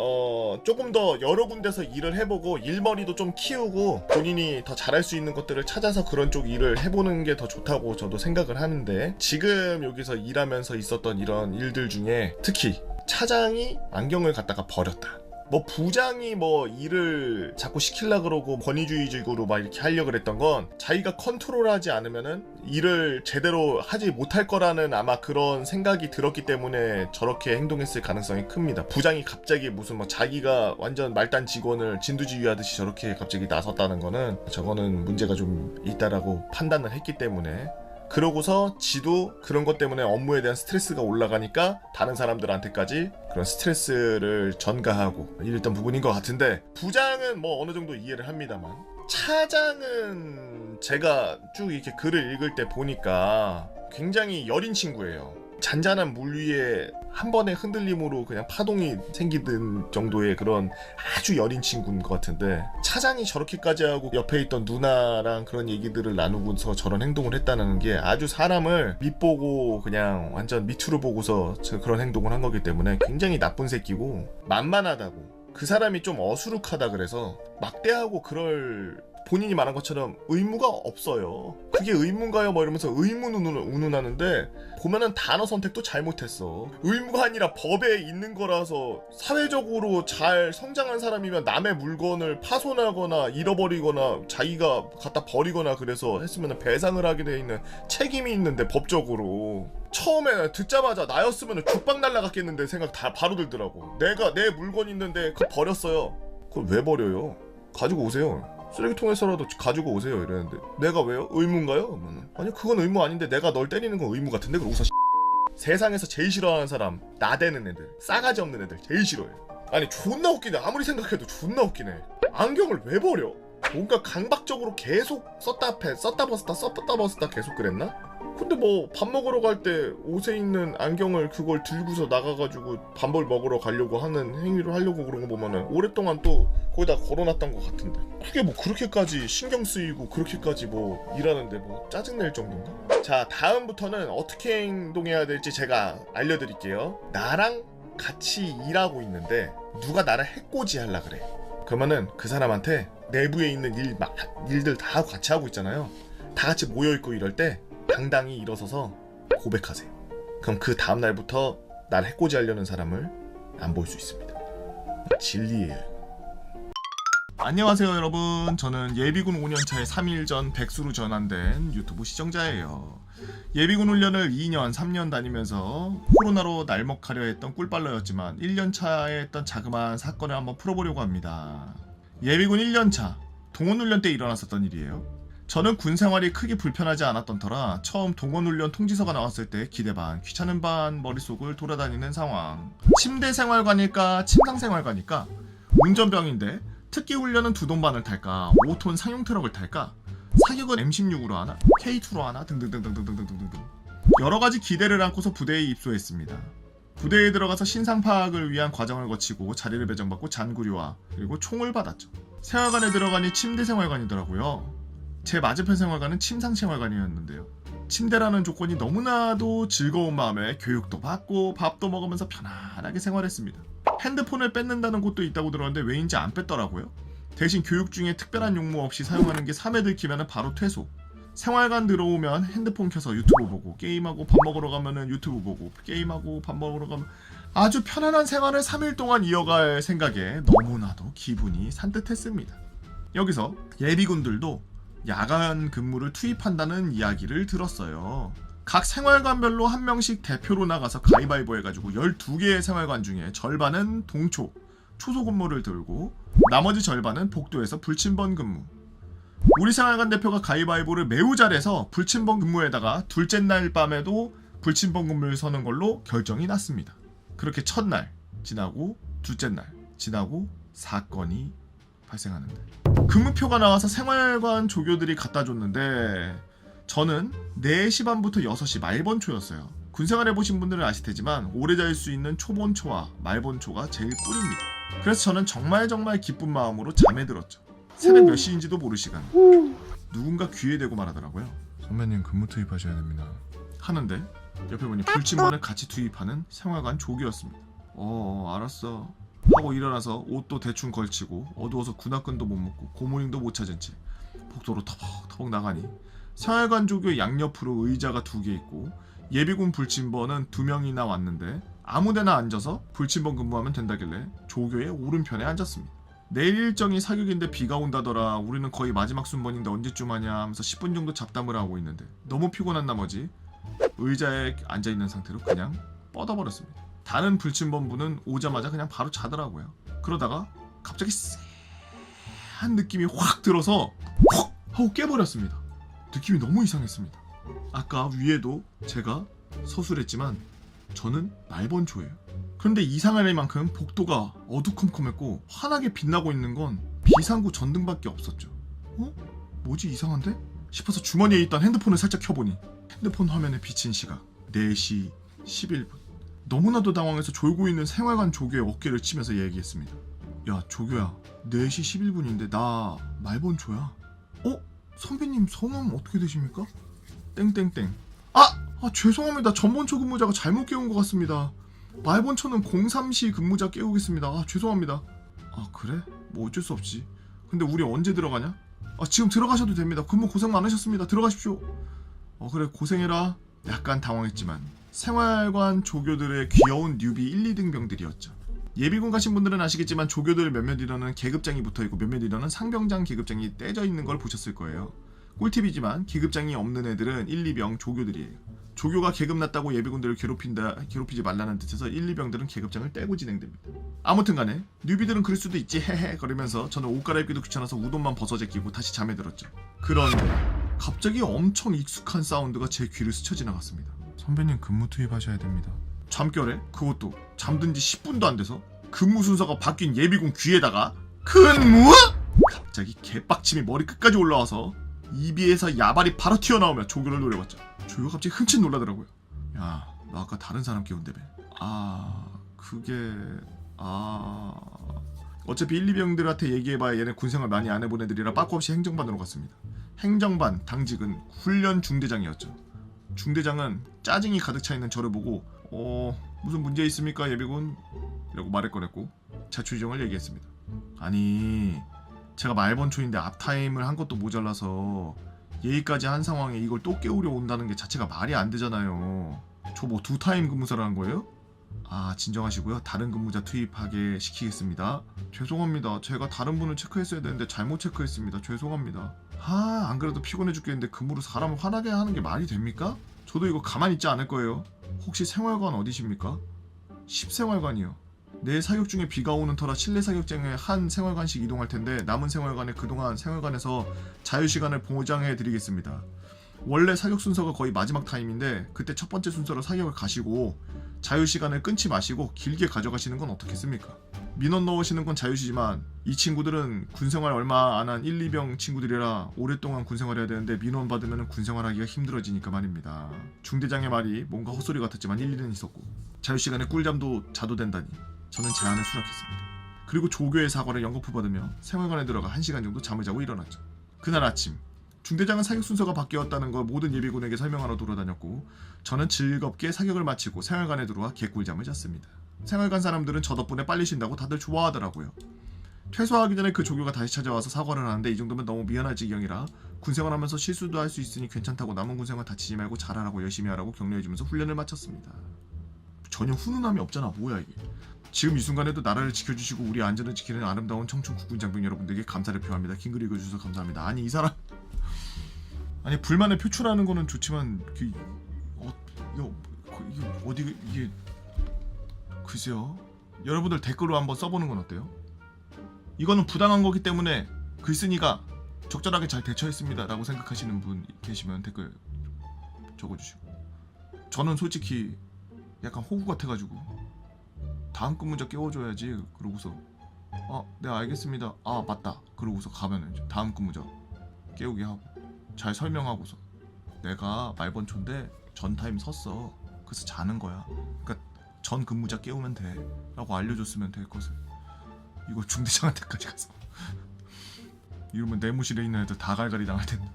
조금 더 여러 군데서 일을 해보고 일머리도 좀 키우고 본인이 더 잘할 수 있는 것들을 찾아서 그런 쪽 일을 해보는 게 더 좋다고 저도 생각을 하는데 지금 여기서 일하면서 있었던 이런 일들 중에 특히 차장이 안경을 갖다가 버렸다. 뭐 부장이 뭐 일을 자꾸 시키려 그러고 권위주의적으로 막 이렇게 하려고 그랬던 건 자기가 컨트롤하지 않으면은 일을 제대로 하지 못할 거라는 아마 그런 생각이 들었기 때문에 저렇게 행동했을 가능성이 큽니다. 부장이 갑자기 무슨 뭐 자기가 완전 말단 직원을 진두지휘하듯이 저렇게 갑자기 나섰다는 거는 저거는 문제가 좀 있다라고 판단을 했기 때문에, 그러고서 지도 그런 것 때문에 업무에 대한 스트레스가 올라가니까 다른 사람들한테까지 그런 스트레스를 전가하고 이랬던 부분인 것 같은데, 부장은 뭐 어느 정도 이해를 합니다만 차장은 제가 쭉 이렇게 글을 읽을 때 보니까 굉장히 여린 친구예요. 잔잔한 물 위에 한 번의 흔들림으로 그냥 파동이 생기는 정도의 그런 아주 여린 친구인 것 같은데, 차장이 저렇게까지 하고 옆에 있던 누나랑 그런 얘기들을 나누고서 저런 행동을 했다는 게 아주 사람을 밑보고 그냥 완전 밑으로 보고서 그런 행동을 한 거기 때문에 굉장히 나쁜 새끼고 만만하다고, 그 사람이 좀 어수룩하다 그래서 막대하고 그럴 본인이 말한 것처럼 의무가 없어요. 그게 의무인가요? 뭐 이러면서 의문 운운하는데 보면은 단어 선택도 잘못했어. 의무가 아니라 법에 있는 거라서 사회적으로 잘 성장한 사람이면 남의 물건을 파손하거나 잃어버리거나 자기가 갖다 버리거나 그래서 했으면 배상을 하게 돼 있는 책임이 있는데, 법적으로 처음에 듣자마자 나였으면 죽박 날라갔겠는데 생각 다 바로 들더라고. 내가 내 물건 있는데 그거 버렸어요. 그걸 왜 버려요? 가지고 오세요. 쓰레기통에서라도 가지고 오세요. 이랬는데 내가 왜요? 의무인가요? 아니 그건 의무 아닌데 내가 널 때리는 건 의무 같은데? 그러고서 세상에서 제일 싫어하는 사람, 나대는 애들, 싸가지 없는 애들 제일 싫어해. 아니 존나 웃기네. 아무리 생각해도 존나 웃기네. 안경을 왜 버려? 뭔가 강박적으로 계속 썼다 벗었다 계속 그랬나? 근데 뭐 밥 먹으러 갈 때 옷에 있는 안경을 그걸 들고서 나가가지고 밥을 먹으러 가려고 하는 행위를 하려고 그런 거 보면은 오랫동안 또 거기다 걸어놨던 것 같은데, 그게 뭐 그렇게까지 신경 쓰이고 그렇게까지 뭐 일하는데 뭐 짜증낼 정도인가? 자, 다음부터는 어떻게 행동해야 될지 제가 알려드릴게요. 나랑 같이 일하고 있는데 누가 나를 해코지 하려 그래. 그러면은 그 사람한테 내부에 있는 일들 다 같이 하고 있잖아요. 다 같이 모여있고 이럴 때 당당히 일어서서 고백하세요. 그럼 그 다음날부터 날 해코지 하려는 사람을 안 볼 수 있습니다. 진리예요. 안녕하세요 여러분. 저는 예비군 5년차의 3일 전 백수로 전환된 유튜브 시청자예요. 예비군 훈련을 2년 3년 다니면서 코로나로 날먹하려 했던 꿀빨러였지만 1년차에 했던 자그마한 사건을 한번 풀어보려고 합니다. 예비군 1년차 동원훈련 때 일어났었던 일이에요. 저는 군 생활이 크게 불편하지 않았던 터라 처음 동원훈련 통지서가 나왔을 때 기대 반 귀찮은 반 머릿속을 돌아다니는 상황. 침대 생활관일까 침상 생활관일까, 운전병인데 특기훈련은 2돈반을 탈까 5톤 상용 트럭을 탈까, 사격은 M16으로 하나 K2로 하나 등등등등등등등등 여러가지 기대를 안고서 부대에 입소했습니다. 부대에 들어가서 신상 파악을 위한 과정을 거치고 자리를 배정받고 잔구류와 그리고 총을 받았죠. 생활관에 들어가니 침대 생활관이더라고요. 제 맞은편 생활관은 침상 생활관이었는데요. 침대라는 조건이 너무나도 즐거운 마음에 교육도 받고 밥도 먹으면서 편안하게 생활했습니다. 핸드폰을 뺏는다는 곳도 있다고 들었는데 왜인지 안 뺐더라고요. 대신 교육 중에 특별한 용무 없이 사용하는 게 3회 들키면 바로 퇴소. 생활관 들어오면 핸드폰 켜서 유튜브 보고 게임하고, 밥 먹으러 가면은 유튜브 보고 게임하고 밥 먹으러 가면 아주 편안한 생활을 3일 동안 이어갈 생각에 너무나도 기분이 산뜻했습니다. 여기서 예비군들도 야간 근무를 투입한다는 이야기를 들었어요. 각 생활관별로 한 명씩 대표로 나가서 가위바위보 해가지고 12개의 생활관 중에 절반은 동초, 초소 근무를 들고 나머지 절반은 복도에서 불침번 근무. 우리 생활관 대표가 가위바위보를 매우 잘해서 불침번 근무에다가 둘째 날 밤에도 불침번 근무를 서는 걸로 결정이 났습니다. 그렇게 첫날 지나고 둘째 날 지나고 사건이 발생하는데, 근무표가 나와서 생활관 조교들이 갖다 줬는데 저는 4시 반부터 6시 말본초였어요. 군생활 해보신 분들은 아실 테지만 오래 잘 수 있는 초본초와 말본초가 제일 꿀입니다. 그래서 저는 정말 기쁜 마음으로 잠에 들었죠. 새벽 몇 시인지도 모를 시간. 누군가 귀에 대고 말하더라고요. 선배님 근무 투입하셔야 됩니다. 하는데 옆에 보니 불침번을 같이 투입하는 생활관 조교였습니다. 알았어 하고 일어나서 옷도 대충 걸치고 어두워서 군화끈도 못 먹고 고모닝도 못 찾은 채 복도로 터벅터벅 나가니 생활관 조교 양옆으로 의자가 2개 있고 예비군 불침번은 2명이나 왔는데 아무데나 앉아서 불침번 근무하면 된다길래 조교의 오른편에 앉았습니다. 내일 일정이 사격인데 비가 온다더라. 우리는 거의 마지막 순번인데 언제쯤 하냐 하면서 10분 정도 잡담을 하고 있는데 너무 피곤한 나머지 의자에 앉아있는 상태로 그냥 뻗어버렸습니다. 다른 불침번분은 오자마자 그냥 바로 자더라고요. 그러다가 갑자기 쎄한 느낌이 확 들어서 헉 하고 깨버렸습니다. 느낌이 너무 이상했습니다. 아까 위에도 제가 서술했지만 저는 말번초예요. 그런데 이상할 만큼 복도가 어두컴컴했고 환하게 빛나고 있는 건 비상구 전등밖에 없었죠. 뭐지 이상한데? 싶어서 주머니에 있던 핸드폰을 살짝 켜보니 핸드폰 화면에 비친 시각 4시 11분. 너무나도 당황해서 졸고 있는 생활관 조교의 어깨를 치면서 얘기했습니다. 야 조교야 4시 11분인데 나 말번초야. 선배님 성함 어떻게 되십니까? 땡땡땡. 죄송합니다. 전번초 근무자가 잘못 깨운 것 같습니다. 말번초는 03시 근무자 깨우겠습니다. 죄송합니다. 그래? 뭐 어쩔 수 없지. 근데 우리 언제 들어가냐? 지금 들어가셔도 됩니다. 근무 고생 많으셨습니다. 들어가십시오. 그래 고생해라. 약간 당황했지만 생활관 조교들의 귀여운 뉴비 1, 2등병들이었죠. 예비군 가신 분들은 아시겠지만 조교들 몇몇 일원은 계급장이 붙어있고 몇몇 일원은 상병장 계급장이 떼져 있는 걸 보셨을 거예요. 꿀팁이지만 계급장이 없는 애들은 1, 2병 조교들이에요. 조교가 계급 낮다고 예비군들을 괴롭히지 말라는 뜻에서 1, 2병들은 계급장을 떼고 진행됩니다. 아무튼 간에 뉴비들은 그럴 수도 있지 헤헤 거리면서 저는 옷 갈아입기도 귀찮아서 우돈만 벗어제끼고 다시 잠에 들었죠. 그런데 갑자기 엄청 익숙한 사운드가 제 귀를 스쳐 지나갔습니다. 선배님 근무 투입하셔야 됩니다. 잠결에 그것도 잠든 지 10분도 안 돼서 근무 순서가 바뀐 예비군 귀에다가 근무? 갑자기 개빡침이 머리 끝까지 올라와서 입에서 야발이 바로 튀어나오며 조교를 노려봤죠. 조교가 갑자기 흠칫 놀라더라고요. 야, 너 아까 다른 사람 깨운다며. 어차피 1, 2병들한테 얘기해봐야 얘네 군생활 많이 안 해본 애들이라 빠꾸 없이 행정반으로 갔습니다. 행정반 당직은 훈련 중대장이었죠. 중대장은 짜증이 가득 차있는 저를 보고 무슨 문제 있습니까 예비군? 이라고 말을 꺼냈고 자초지종을 얘기했습니다. 아니 제가 말번초인데 앞타임을 한 것도 모자라서 예의까지 한 상황에 이걸 또 깨우려 온다는 게 자체가 말이 안 되잖아요. 저 뭐 2타임 근무사를 한 거예요? 진정하시고요. 다른 근무자 투입하게 시키겠습니다. 죄송합니다. 제가 다른 분을 체크했어야 되는데 잘못 체크했습니다. 죄송합니다. 안 그래도 피곤해 죽겠는데 근무로 사람을 화나게 하는 게 말이 됩니까? 저도 이거 가만히 있지 않을 거예요. 혹시 생활관 어디십니까? 10생활관이요. 내일 사격 중에 비가 오는 터라 실내 사격장에 한 생활관씩 이동할 텐데 남은 생활관에 그동안 생활관에서 자유시간을 보장해 드리겠습니다. 원래 사격 순서가 거의 마지막 타임인데 그때 첫 번째 순서로 사격을 가시고 자유시간을 끊지 마시고 길게 가져가시는 건 어떻겠습니까? 민원 넣으시는 건 자유시지만 이 친구들은 군생활 얼마 안 한 1, 2병 친구들이라 오랫동안 군생활 해야 되는데 민원 받으면 군생활하기가 힘들어지니까 말입니다. 중대장의 말이 뭔가 헛소리 같았지만 일리는 있었고 자유시간에 꿀잠도 자도 된다니 저는 제안을 수락했습니다. 그리고 조교의 사과를 연거푸 받으며 생활관에 들어가 1시간 정도 잠을 자고 일어났죠. 그날 아침 중대장은 사격 순서가 바뀌었다는 걸 모든 예비군에게 설명하러 돌아다녔고 저는 즐겁게 사격을 마치고 생활관에 들어와 개꿀잠을 잤습니다. 생활관 사람들은 저 덕분에 빨리 쉰다고 다들 좋아하더라고요. 퇴소하기 전에 그 조교가 다시 찾아와서 사과를 하는데 이 정도면 너무 미안할 지경이라 군생활하면서 실수도 할 수 있으니 괜찮다고 남은 군생활 다치지 말고 잘하라고 열심히 하라고 격려해주면서 훈련을 마쳤습니다. 전혀 훈훈함이 없잖아. 뭐야 이게. 지금 이 순간에도 나라를 지켜주시고 우리 안전을 지키는 아름다운 청춘 국군 장병 여러분들에게 감사를 표합니다. 긴 글 읽어주셔서 감사합니다. 아니 이 사람 불만을 표출하는 거는 좋지만 이게 글쎄요. 여러분들 댓글로 한번 써보는 건 어때요? 이거는 부당한 거기 때문에 글쓴이가 적절하게 잘 대처했습니다 라고 생각하시는 분 계시면 댓글 적어주시고 저는 솔직히 약간 호구 같아가지고 다음 근무자 깨워줘야지 그러고서 네 알겠습니다 맞다 그러고서 가면은 다음 근무자 깨우게 하고 잘 설명하고서 내가 말번초인데 전 타임 섰어 그래서 자는 거야 그러니까 전 근무자 깨우면 돼 라고 알려줬으면 될 것을 이거 중대장한테까지 가서 이러면 내무실에 있는 애들 다 갈갈이 당할 텐데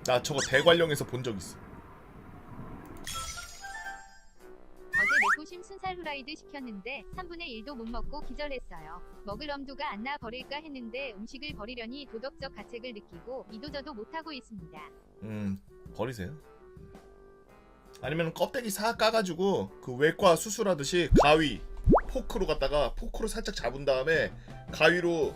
나 저거 대관령에서 본 적 있어. 어제 내고 심순살 후라이 프라이드 시켰는데 3분의 1도 못 먹고 기절했어요. 먹을 엄두가 안 나 버릴까 했는데 음식을 버리려니 도덕적 가책을 느끼고 이도저도 못하고 있습니다. 버리세요. 아니면 껍데기 싹 까가지고 그 외과 수술하듯이 가위 포크로 갖다가 포크로 살짝 잡은 다음에 가위로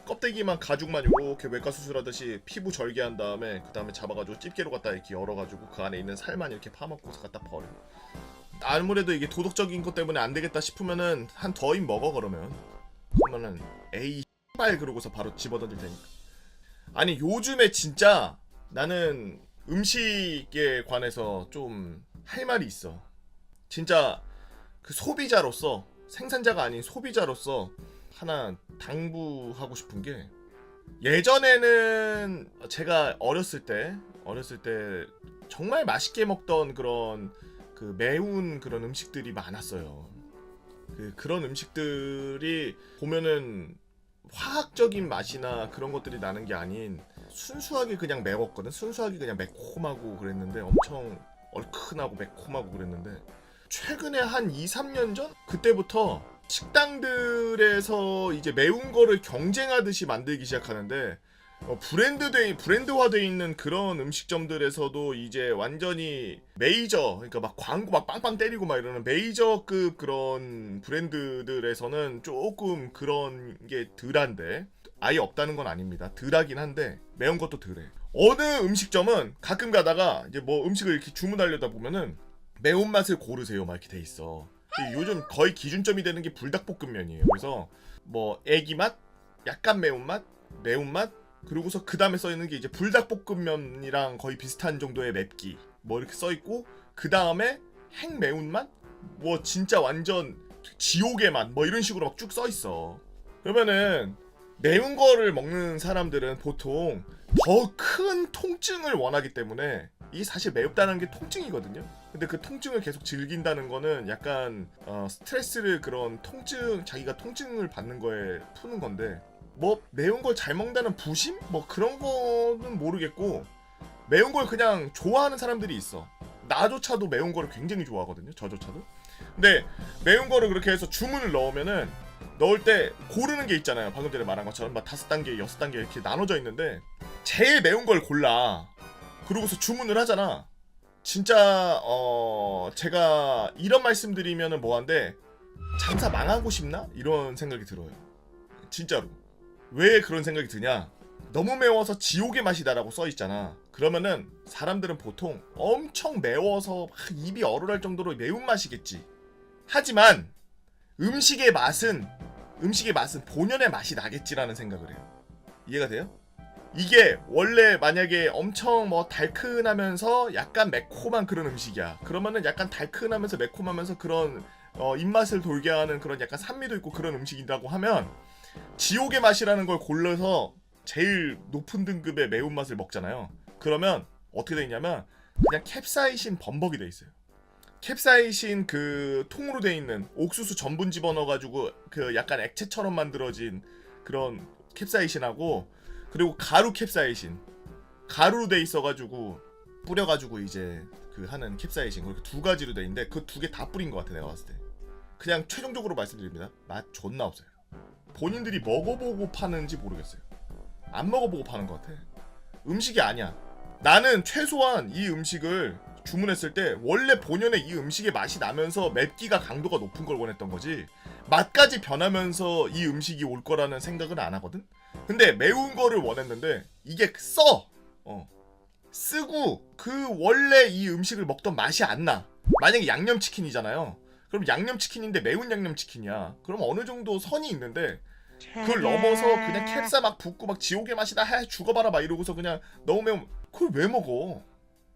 껍데기만 가죽만 이렇게 외과 수술하듯이 피부 절개한 다음에 그 다음에 잡아가지고 집게로 갖다 이렇게 열어가지고 그 안에 있는 살만 이렇게 파먹고서 갖다 버려. 아무래도 이게 도덕적인 것 때문에 안 되겠다 싶으면은 한 더인 먹어 그러면은 에이 발 그러고서 바로 집어던질 테니까. 아니 요즘에 진짜 나는 음식에 관해서 좀 할 말이 있어. 진짜 그 소비자로서 생산자가 아닌 소비자로서 하나 당부하고 싶은 게 예전에는 제가 어렸을 때 정말 맛있게 먹던 그런 그 매운 그런 음식들이 많았어요. 그런 음식들이 보면은 화학적인 맛이나 그런 것들이 나는 게 아닌 순수하게 그냥 매웠거든. 순수하게 그냥 매콤하고 그랬는데 엄청 얼큰하고 매콤하고 그랬는데 최근에 한 2-3년 전 그때부터 식당들에서 이제 매운 거를 경쟁하듯이 만들기 시작하는데 브랜드화되어 있는 그런 음식점들에서도 이제 완전히 메이저, 그러니까 막 광고 막 빵빵 때리고 막 이러는 메이저급 그런 브랜드들에서는 조금 그런 게 덜한데, 아예 없다는 건 아닙니다. 덜하긴 한데 매운 것도 덜해. 어느 음식점은 가끔 가다가 이제 뭐 음식을 이렇게 주문하려다 보면은 매운맛을 고르세요 막 이렇게 돼 있어. 요즘 거의 기준점이 되는 게 불닭볶음면이에요. 그래서 뭐 애기맛, 약간 매운맛, 매운맛, 그리고서 그 다음에 써있는 게 이제 불닭볶음면이랑 거의 비슷한 정도의 맵기 뭐 이렇게 써있고, 그 다음에 핵 매운맛? 뭐 진짜 완전 지옥의 맛 뭐 이런 식으로 막 쭉 써있어. 그러면은 매운 거를 먹는 사람들은 보통 더 큰 통증을 원하기 때문에, 이게 사실 매운다는 게 통증이거든요. 근데 그 통증을 계속 즐긴다는 거는 약간 스트레스를, 그런 통증, 자기가 통증을 받는 거에 푸는 건데, 뭐 매운 걸 잘 먹는다는 부심? 뭐 그런 거는 모르겠고, 매운 걸 그냥 좋아하는 사람들이 있어. 나조차도 매운 거를 굉장히 좋아하거든요. 저조차도. 근데 매운 거를 그렇게 해서 주문을 넣으면은, 넣을 때 고르는 게 있잖아요. 방금 전에 말한 것처럼 막 5단계, 6단계 이렇게 나눠져 있는데 제일 매운 걸 골라. 그러고서 주문을 하잖아. 진짜 제가 이런 말씀드리면은 뭐한데, 장사 망하고 싶나? 이런 생각이 들어요. 진짜로. 왜 그런 생각이 드냐? 너무 매워서 지옥의 맛이다라고 써있잖아. 그러면은 사람들은 보통 엄청 매워서 막 입이 얼얼할 정도로 매운맛이겠지. 하지만 음식의 맛은 본연의 맛이 나겠지라는 생각을 해요. 이해가 돼요? 이게 원래 만약에 엄청 뭐 달큰하면서 약간 매콤한 그런 음식이야. 그러면은 약간 달큰하면서 매콤하면서 그런 입맛을 돌게 하는 그런 약간 산미도 있고 그런 음식이라고 하면, 지옥의 맛이라는 걸 골라서 제일 높은 등급의 매운맛을 먹잖아요. 그러면 어떻게 돼 있냐면 그냥 캡사이신 범벅이 돼 있어요. 캡사이신 그 통으로 돼 있는 옥수수 전분 집어넣어가지고 그 약간 액체처럼 만들어진 그런 캡사이신하고, 그리고 가루 캡사이신, 가루로 돼 있어가지고 뿌려가지고 이제 그 하는 캡사이신, 그렇게 두 가지로 돼 있는데 그 두 개 다 뿌린 것 같아 내가 봤을 때. 그냥 최종적으로 말씀드립니다. 맛 존나 없어요. 본인들이 먹어보고 파는지 모르겠어요. 안 먹어보고 파는 것 같아. 음식이 아니야. 나는 최소한 이 음식을 주문했을 때 원래 본연의 이 음식의 맛이 나면서 맵기가 강도가 높은 걸 원했던 거지, 맛까지 변하면서 이 음식이 올 거라는 생각은 안 하거든? 근데 매운 거를 원했는데 이게 쓰고 그 원래 이 음식을 먹던 맛이 안 나. 만약에 양념치킨이잖아요. 그럼 양념치킨인데 매운 양념치킨이야. 그럼 어느 정도 선이 있는데, 그걸 넘어서 그냥 캡사 막 붓고 막 지옥의 맛이다 해 죽어봐라 막 이러고서 그냥 너무 매운, 그걸 왜 먹어?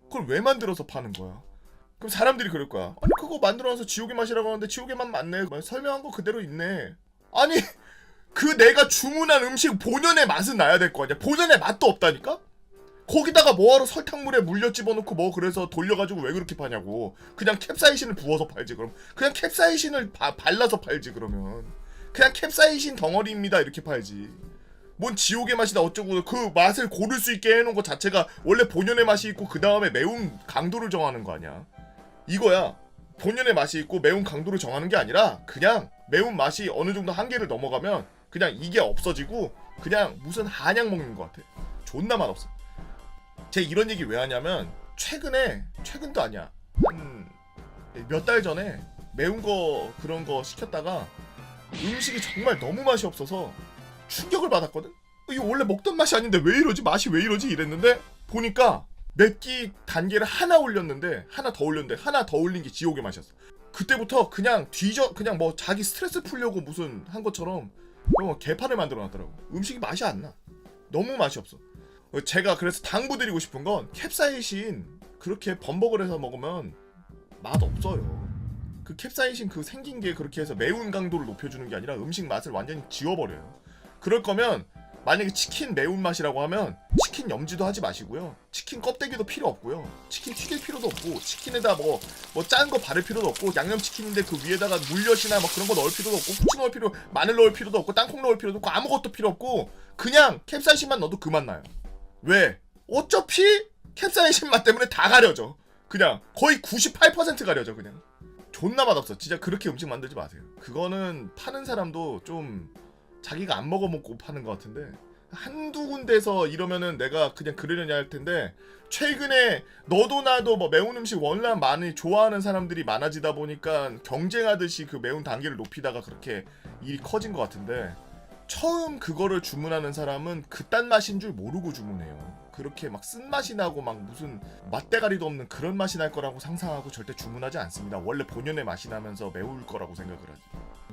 그걸 왜 만들어서 파는 거야? 그럼 사람들이 그럴 거야. 아니 그거 만들어놔서 지옥의 맛이라고 하는데 지옥의 맛 맞네. 설명한 거 그대로 있네. 아니 그 내가 주문한 음식 본연의 맛은 나야 될 거 아니야. 본연의 맛도 없다니까? 거기다가 뭐하러 설탕물에 물려 집어넣고 뭐 그래서 돌려가지고 왜 그렇게 파냐고. 그냥 캡사이신을 부어서 팔지. 그럼 그냥 캡사이신을 발라서 팔지. 그러면 그냥 캡사이신 덩어리입니다 이렇게 팔지. 뭔 지옥의 맛이다 어쩌고. 그 맛을 고를 수 있게 해놓은 것 자체가 원래 본연의 맛이 있고 그 다음에 매운 강도를 정하는 거 아니야. 이거야. 본연의 맛이 있고 매운 강도를 정하는 게 아니라 그냥 매운 맛이 어느 정도 한계를 넘어가면 그냥 이게 없어지고 그냥 무슨 한약 먹는 것 같아. 존나 맛없어. 제가 이런 얘기 왜 하냐면 최근도 아니야. 한 몇 달 전에 매운 거 그런 거 시켰다가 음식이 정말 너무 맛이 없어서 충격을 받았거든. 이거 원래 먹던 맛이 아닌데 왜 이러지? 맛이 왜 이러지? 이랬는데 보니까 맵기 단계를 하나 올렸는데 하나 더 올렸는데 하나 더 올린 게 지옥의 맛이었어. 그때부터 그냥 그냥 뭐 자기 스트레스 풀려고 무슨 한 것처럼 개판을 만들어 놨더라고. 음식이 맛이 안 나. 너무 맛이 없어. 제가 그래서 당부드리고 싶은 건 캡사이신 그렇게 범벅을 해서 먹으면 맛 없어요. 그 캡사이신 그 생긴 게 그렇게 해서 매운 강도를 높여주는 게 아니라 음식 맛을 완전히 지워버려요. 그럴 거면 만약에 치킨 매운맛이라고 하면 치킨 염지도 하지 마시고요. 치킨 껍데기도 필요 없고요. 치킨 튀길 필요도 없고 치킨에다 뭐 짠 거 바를 필요도 없고 양념치킨인데 그 위에다가 물엿이나 뭐 그런 거 넣을 필요도 없고 후추 넣을 필요 마늘 넣을 필요도 없고 땅콩 넣을 필요도 없고 아무것도 필요 없고 그냥 캡사이신만 넣어도 그 맛 나요. 왜? 어차피 캡사이신 맛 때문에 다 가려져. 그냥 거의 98% 가려져 그냥. 존나 맛없어. 진짜 그렇게 음식 만들지 마세요. 그거는 파는 사람도 좀 자기가 안 먹어먹고 파는 것 같은데 한두 군데서 이러면은 내가 그냥 그러려냐 할 텐데 최근에 너도 나도 뭐 매운 음식 워낙 많이 좋아하는 사람들이 많아지다 보니까 경쟁하듯이 그 매운 단계를 높이다가 그렇게 일이 커진 것 같은데 처음 그거를 주문하는 사람은 그딴 맛인 줄 모르고 주문해요. 그렇게 막 쓴맛이 나고 막 무슨 맛대가리도 없는 그런 맛이 날 거라고 상상하고 절대 주문하지 않습니다. 원래 본연의 맛이 나면서 매울 거라고 생각을 하죠.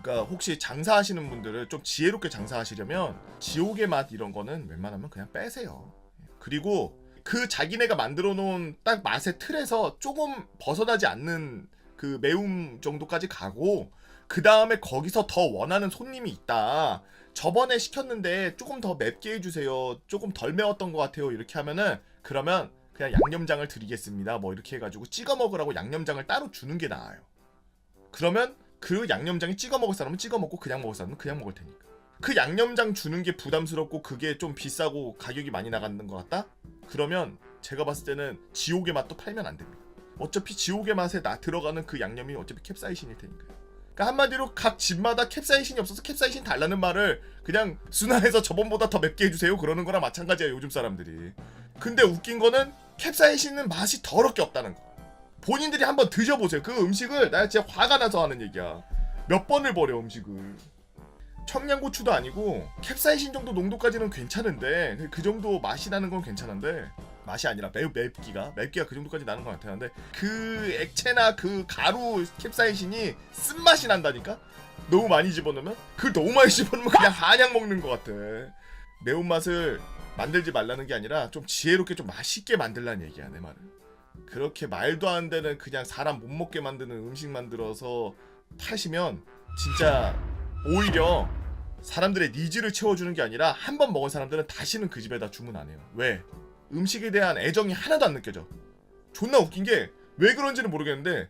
그러니까 혹시 장사하시는 분들은 좀 지혜롭게 장사하시려면 지옥의 맛 이런 거는 웬만하면 그냥 빼세요. 그리고 그 자기네가 만들어 놓은 딱 맛의 틀에서 조금 벗어나지 않는 그 매움 정도까지 가고 그 다음에 거기서 더 원하는 손님이 있다. 저번에 시켰는데 조금 더 맵게 해주세요. 조금 덜 매웠던 것 같아요. 이렇게 하면은 그러면 그냥 양념장을 드리겠습니다. 뭐 이렇게 해가지고 찍어 먹으라고 양념장을 따로 주는 게 나아요. 그러면 그 양념장이 찍어 먹을 사람은 찍어 먹고 그냥 먹을 사람은 그냥 먹을 테니까. 그 양념장 주는 게 부담스럽고 그게 좀 비싸고 가격이 많이 나가는 것 같다? 그러면 제가 봤을 때는 지옥의 맛도 팔면 안 됩니다. 어차피 지옥의 맛에 들어가는 그 양념이 어차피 캡사이신일 테니까요. 그러니까 한마디로 각 집마다 캡사이신이 없어서 캡사이신 달라는 말을 그냥 순화해서 저번보다 더 맵게 해주세요 그러는 거랑 마찬가지예요 요즘 사람들이. 근데 웃긴 거는 캡사이신은 맛이 더럽게 없다는 거. 본인들이 한번 드셔보세요. 그 음식을 나 진짜 화가 나서 하는 얘기야. 몇 번을 버려 음식을. 청양고추도 아니고 캡사이신 정도 농도까지는 괜찮은데 그 정도 맛이 나는 건 괜찮은데 맛이 아니라 맵기가 그 정도까지 나는 건 괜찮은데 그 액체나 그 가루 캡사이신이 쓴맛이 난다니까? 너무 많이 집어넣으면? 그걸 너무 많이 집어넣으면 그냥 한약 먹는 것 같아. 매운맛을 만들지 말라는 게 아니라 좀 지혜롭게 좀 맛있게 만들라는 얘기야 내 말은. 그렇게 말도 안 되는 그냥 사람 못 먹게 만드는 음식 만들어서 파시면 진짜 오히려 사람들의 니즈를 채워주는 게 아니라 한 번 먹은 사람들은 다시는 그 집에다 주문 안 해요. 왜? 음식에 대한 애정이 하나도 안 느껴져. 존나 웃긴 게 왜 그런지는 모르겠는데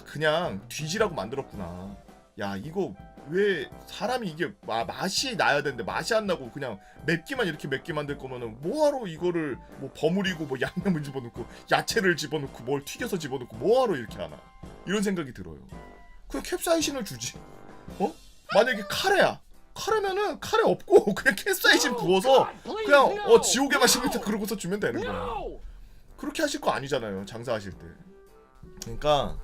그냥 뒤지라고 만들었구나. 야 이거 왜 사람이 이게 맛이 나야 되는데 맛이 안 나고 그냥 맵기만 이렇게 맵게 만들 거면은 뭐하러 이거를 뭐 버무리고 뭐 양념을 집어넣고 야채를 집어넣고 뭘 튀겨서 집어넣고 뭐하러 이렇게 하나 이런 생각이 들어요. 그냥 캡사이신을 주지. 만약에 카레면은 카레 없고 그냥 캡사이신 부어서 그냥 지옥의 맛입니다 그러고서 주면 되는 거야. 그렇게 하실 거 아니잖아요 장사하실 때. 그러니까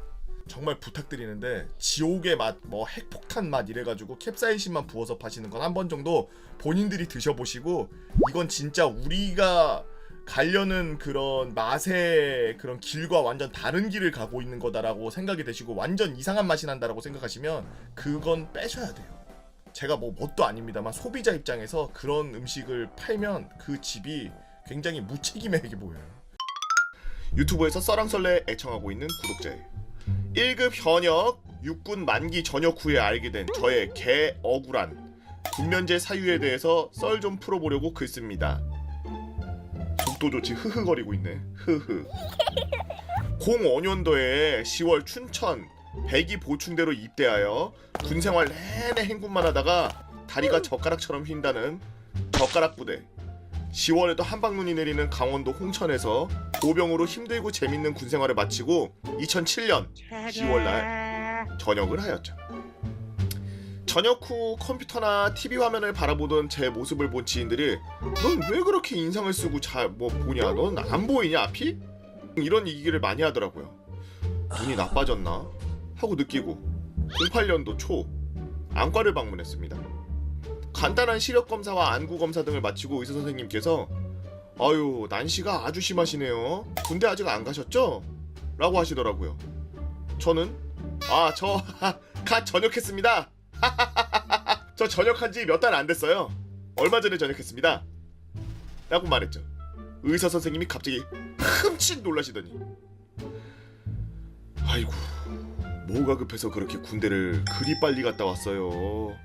정말 부탁드리는데 지옥의 맛, 뭐 핵폭탄 맛 이래가지고 캡사이신만 부어서 파시는 건 한 번 정도 본인들이 드셔보시고 이건 진짜 우리가 가려는 그런 맛의 그런 길과 완전 다른 길을 가고 있는 거다라고 생각이 되시고 완전 이상한 맛이 난다라고 생각하시면 그건 빼셔야 돼요. 제가 뭐 뭣도 아닙니다만 소비자 입장에서 그런 음식을 팔면 그 집이 굉장히 무책임하게 보여요. 유튜브에서 썰랑썰레 애청하고 있는 구독자예요. 1급 현역 육군 만기 전역 후에 알게 된 저의 개 억울한 군면제 사유에 대해서 썰 좀 풀어보려고 글 씁니다. 속도 좋지 흐흐거리고 있네. 흐흐. 05년도에 10월 춘천 백이 보충대로 입대하여 군생활 내내 행군만 하다가 다리가 젓가락처럼 휜다는 젓가락 부대 10월에도 한방눈이 내리는 강원도 홍천에서 보병으로 힘들고 재밌는 군생활을 마치고 2007년 10월날 전역을 하였죠. 전역 후 컴퓨터나 TV 화면을 바라보던 제 모습을 본 지인들이 넌 왜 그렇게 인상을 쓰고 잘 뭐 보냐? 넌 안 보이냐 앞이? 이런 얘기를 많이 하더라고요. 눈이 나빠졌나? 하고 느끼고 08년도 초 안과를 방문했습니다. 간단한 시력 검사와 안구 검사 등을 마치고 의사 선생님께서 아유 난시가 아주 심하시네요. 군대 아직 안 가셨죠? 라고 하시더라고요. 저는 저 갓 전역했습니다. 저 전역한 지 몇 달 안 됐어요. 얼마 전에 전역했습니다. 라고 말했죠. 의사 선생님이 갑자기 흠칫 놀라시더니 아이고 뭐가 급해서 그렇게 군대를 그리 빨리 갔다 왔어요.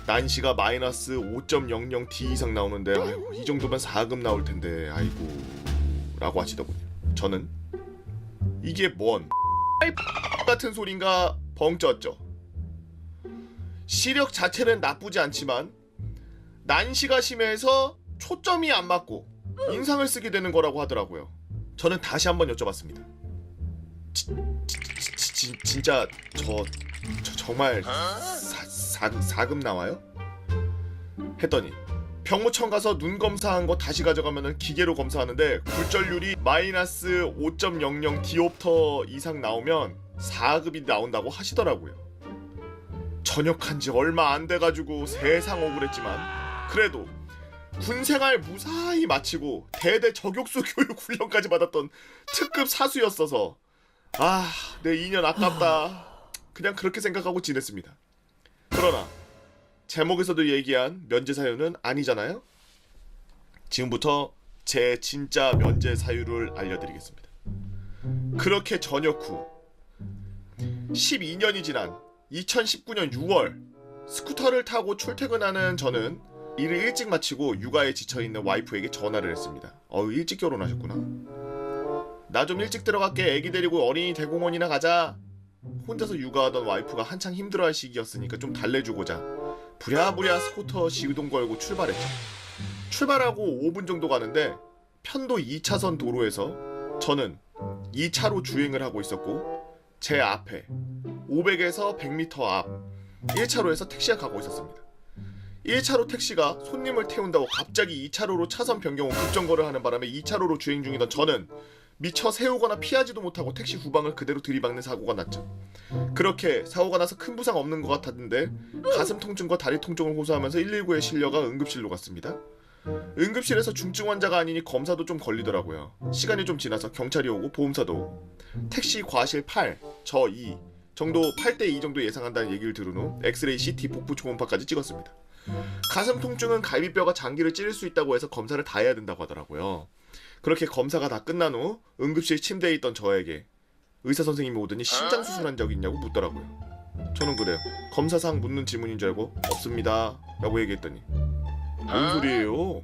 난시가 마이너스 5.00D 이상 나오는데 아이고 이 정도면 4급 나올 텐데 아이고 라고 하시더군요. 저는 이게 뭔 같은 소린가 벙 쪘죠. 시력 자체는 나쁘지 않지만 난시가 심해서 초점이 안 맞고 인상을 쓰게 되는 거라고 하더라고요. 저는 다시 한번 여쭤봤습니다. 진짜 저 정말 4급 나와요? 했더니 병무청 가서 눈 검사한 거 다시 가져가면은 기계로 검사하는데 굴절률이 마이너스 5.00 디옵터 이상 나오면 4급이 나온다고 하시더라고요. 전역한 지 얼마 안 돼가지고 세상 억울했지만 그래도 군생활 무사히 마치고 대대 저격수 교육 훈련까지 받았던 특급 사수였어서 내 2년 아깝다 그냥 그렇게 생각하고 지냈습니다. 그러나 제목에서도 얘기한 면제 사유는 아니잖아요. 지금부터 제 진짜 면제 사유를 알려드리겠습니다. 그렇게 전역 후 12년이 지난 2019년 6월 스쿠터를 타고 출퇴근하는 저는 일을 일찍 마치고 육아에 지쳐있는 와이프에게 전화를 했습니다. 일찍 결혼하셨구나. 나 좀 일찍 들어갈게. 애기 데리고 어린이 대공원이나 가자. 혼자서 육아하던 와이프가 한창 힘들어할 시기였으니까 좀 달래주고자 부랴부랴 스쿠터 시동 걸고 출발했죠. 출발하고 5분 정도 가는데 편도 2차선 도로에서 저는 2차로 주행을 하고 있었고 제 앞에 500에서 100m 앞 1차로에서 택시가 가고 있었습니다. 1차로 택시가 손님을 태운다고 갑자기 2차로로 차선 변경 후 급정거를 하는 바람에 2차로로 주행 중이던 저는 미처 세우거나 피하지도 못하고 택시 후방을 그대로 들이박는 사고가 났죠. 그렇게 사고가 나서 큰 부상 없는 것 같았는데 가슴 통증과 다리 통증을 호소하면서 119에 실려가 응급실로 갔습니다. 응급실에서 중증 환자가 아니니 검사도 좀 걸리더라고요. 시간이 좀 지나서 경찰이 오고 보험사도 오고 택시 과실 8, 저 2 정도 8대2 정도 예상한다는 얘기를 들은 후 엑스레이, CT, 복부 초음파까지 찍었습니다. 가슴 통증은 갈비뼈가 장기를 찌를 수 있다고 해서 검사를 다 해야 된다고 하더라고요. 그렇게 검사가 다 끝난 후 응급실 침대에 있던 저에게 의사 선생님이 오더니 심장 수술한 적 있냐고 묻더라고요. 저는 그래요. 검사상 묻는 질문인 줄 알고 없습니다 라고 얘기했더니 뭔 소리예요?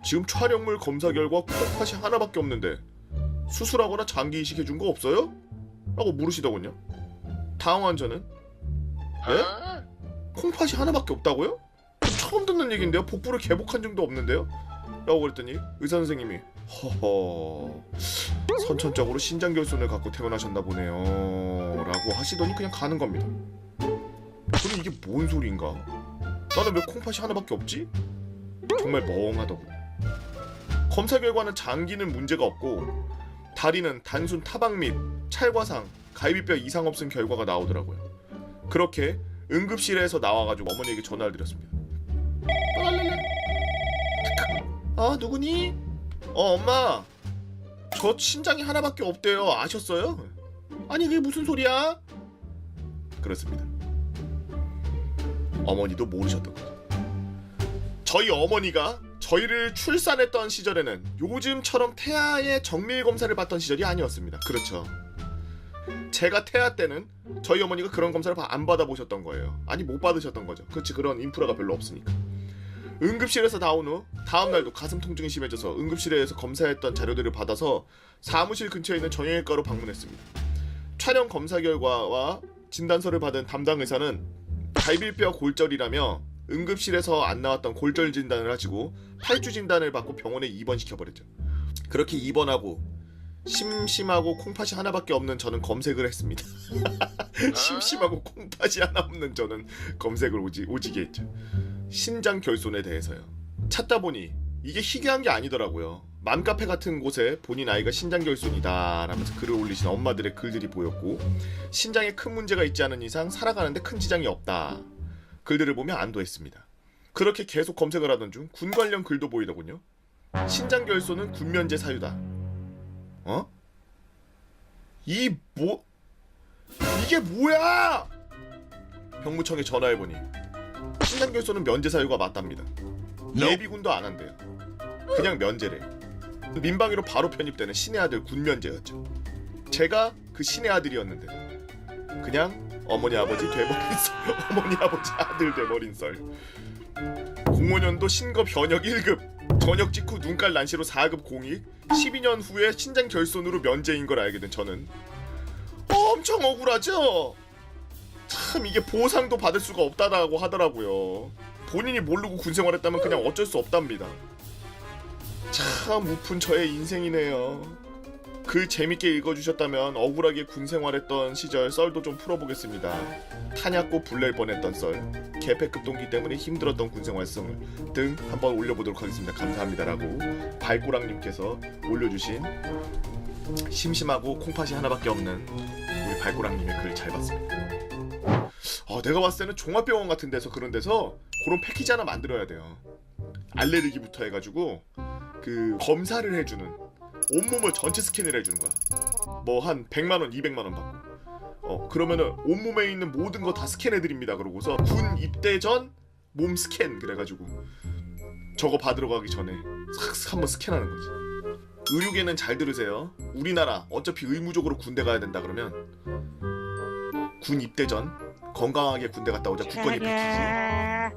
지금 촬영물 검사 결과 콩팥이 하나밖에 없는데 수술하거나 장기 이식 해준 거 없어요? 라고 물으시더군요. 당황한 저는 네? 콩팥이 하나밖에 없다고요? 처음 듣는 얘기인데요. 복부를 개복한 적도 없는데요? 라고 그랬더니 의사 선생님이 허허 선천적으로 신장결손을 갖고 태어나셨나 보네요 라고 하시더니 그냥 가는 겁니다. 저는 이게 뭔 소리인가? 나는 왜 콩팥이 하나밖에 없지? 정말 멍하더군요. 검사 결과는 장기는 문제가 없고 다리는 단순 타박 및 찰과상, 갈비뼈 이상 없음 결과가 나오더라고요. 그렇게 응급실에서 나와가지고 어머니에게 전화를 드렸습니다. 누구니? 엄마 저 신장이 하나밖에 없대요. 아셨어요? 아니 그게 무슨 소리야? 그렇습니다. 어머니도 모르셨던 거죠. 저희 어머니가 저희를 출산했던 시절에는 요즘처럼 태아의 정밀 검사를 받던 시절이 아니었습니다. 그렇죠. 제가 태아 때는 저희 어머니가 그런 검사를 안 받아보셨던 거예요. 아니 못 받으셨던 거죠. 그렇지, 그런 인프라가 별로 없으니까. 응급실에서 나온 후 다음날도 가슴 통증이 심해져서 응급실에서 검사했던 자료들을 받아서 사무실 근처에 있는 정형외과로 방문했습니다. 촬영 검사 결과와 진단서를 받은 담당 의사는 갈비뼈 골절이라며 응급실에서 안 나왔던 골절 진단을 하시고 8주 진단을 받고 병원에 입원시켜버렸죠. 그렇게 입원하고 심심하고 콩팥이 하나밖에 없는 저는 검색을 했습니다. 심심하고 콩팥이 하나 없는 저는 검색을 오지게 했죠. 신장 결손에 대해서요. 찾다 보니 이게 희귀한 게 아니더라고요. 맘카페 같은 곳에 본인 아이가 신장 결손이다 라면서 글을 올리신 엄마들의 글들이 보였고, 신장에 큰 문제가 있지 않은 이상 살아가는데 큰 지장이 없다 글들을 보며 안도했습니다. 그렇게 계속 검색을 하던 중 군 관련 글도 보이더군요. 신장 결손은 군 면제 사유다. 어? 이게 뭐야? 병무청에 전화해보니 신장 결손은 면제 사유가 맞답니다. 예비군도 안 한대요. 그냥 면제래. 민방위로 바로 편입되는 신의 아들 군 면제였죠. 제가 그 신의 아들이었는데 그냥 어머니 아버지 돼버린 썰. 어머니 아버지 아들 돼버린 썰. 05년도 신급 현역 1급 전역 직후 눈깔 난시로 4급 공익 12년 후에 신장 결손으로 면제인 걸 알게 된 저는 엄청 억울하죠? 참 이게 보상도 받을 수가 없다라고 하더라고요. 본인이 모르고 군 생활했다면 그냥 어쩔 수 없답니다. 참 우픈 저의 인생이네요. 글 재밌게 읽어주셨다면 억울하게 군 생활했던 시절 썰도 좀 풀어보겠습니다. 탄약고 불낼 뻔했던 썰, 개패급 동기 때문에 힘들었던 군 생활성을 등 한번 올려보도록 하겠습니다. 감사합니다라고 발꼬락님께서 올려주신 심심하고 콩팥이 하나밖에 없는 우리 발꼬락님의 글을 잘 봤습니다. 내가 봤을 때는 종합병원 같은 데서 그런 데서 그런 패키지 하나 만들어야 돼요. 알레르기부터 해가지고 그 검사를 해주는, 온몸을 전체 스캔을 해주는 거야. 뭐 한 100만원 200만원 받고 그러면은 온몸에 있는 모든 거 다 스캔해드립니다 그러고서 군 입대 전 몸 스캔 그래가지고 저거 받으러 가기 전에 싹 한번 스캔하는 거지. 의료계는 잘 들으세요. 우리나라 어차피 의무적으로 군대 가야 된다 그러면 군 입대 전 건강하게 군대 갔다 오자 국건이 패키지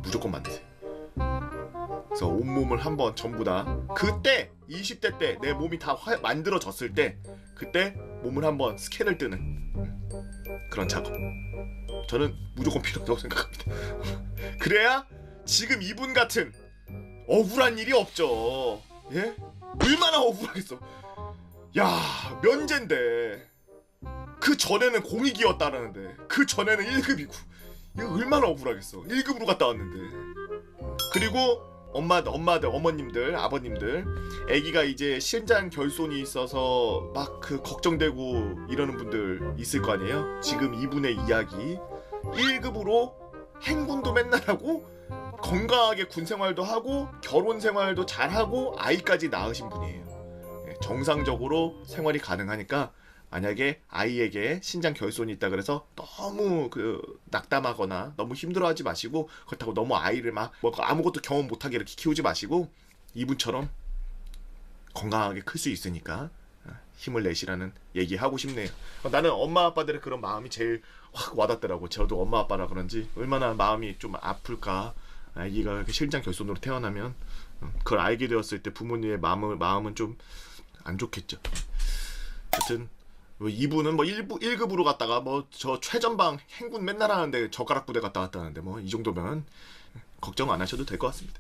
무조건 만드세요. 그래서 온몸을 한번 전부 다 그때 20대 때 내 몸이 다 만들어졌을 때 그때 몸을 한번 스캔을 뜨는 그런 작업 저는 무조건 필요하다고 생각합니다. 그래야 지금 이분 같은 억울한 일이 없죠. 예? 얼마나 억울하겠어. 야 면제인데 그 전에는 공익이었다라는데 그 전에는 1급이고 이거 얼마나 억울하겠어. 1급으로 갔다 왔는데. 그리고 엄마들, 어머님들, 아버님들, 아기가 이제 신장 결손이 있어서 막 그 걱정되고 이러는 분들 있을 거 아니에요? 지금 이분의 이야기 1급으로 행군도 맨날 하고 건강하게 군 생활도 하고 결혼 생활도 잘 하고 아이까지 낳으신 분이에요. 정상적으로 생활이 가능하니까 만약에 아이에게 신장 결손이 있다 그래서 너무 낙담하거나 너무 힘들어하지 마시고, 그렇다고 너무 아이를 막 아무것도 경험 못하게 이렇게 키우지 마시고 이분처럼 건강하게 클 수 있으니까 힘을 내시라는 얘기하고 싶네요. 나는 엄마 아빠들의 그런 마음이 제일 확 와닿더라고. 저도 엄마 아빠라 그런지 얼마나 마음이 좀 아플까. 아기가 신장 결손으로 태어나면 그걸 알게 되었을 때 부모님의 마음은 좀 안 좋겠죠. 하여튼 이분은 뭐 1급으로 갔다가 뭐 저 최전방 행군 맨날 하는데 젓가락 부대 갔다 왔다는데 뭐 이 정도면 걱정 안 하셔도 될 것 같습니다.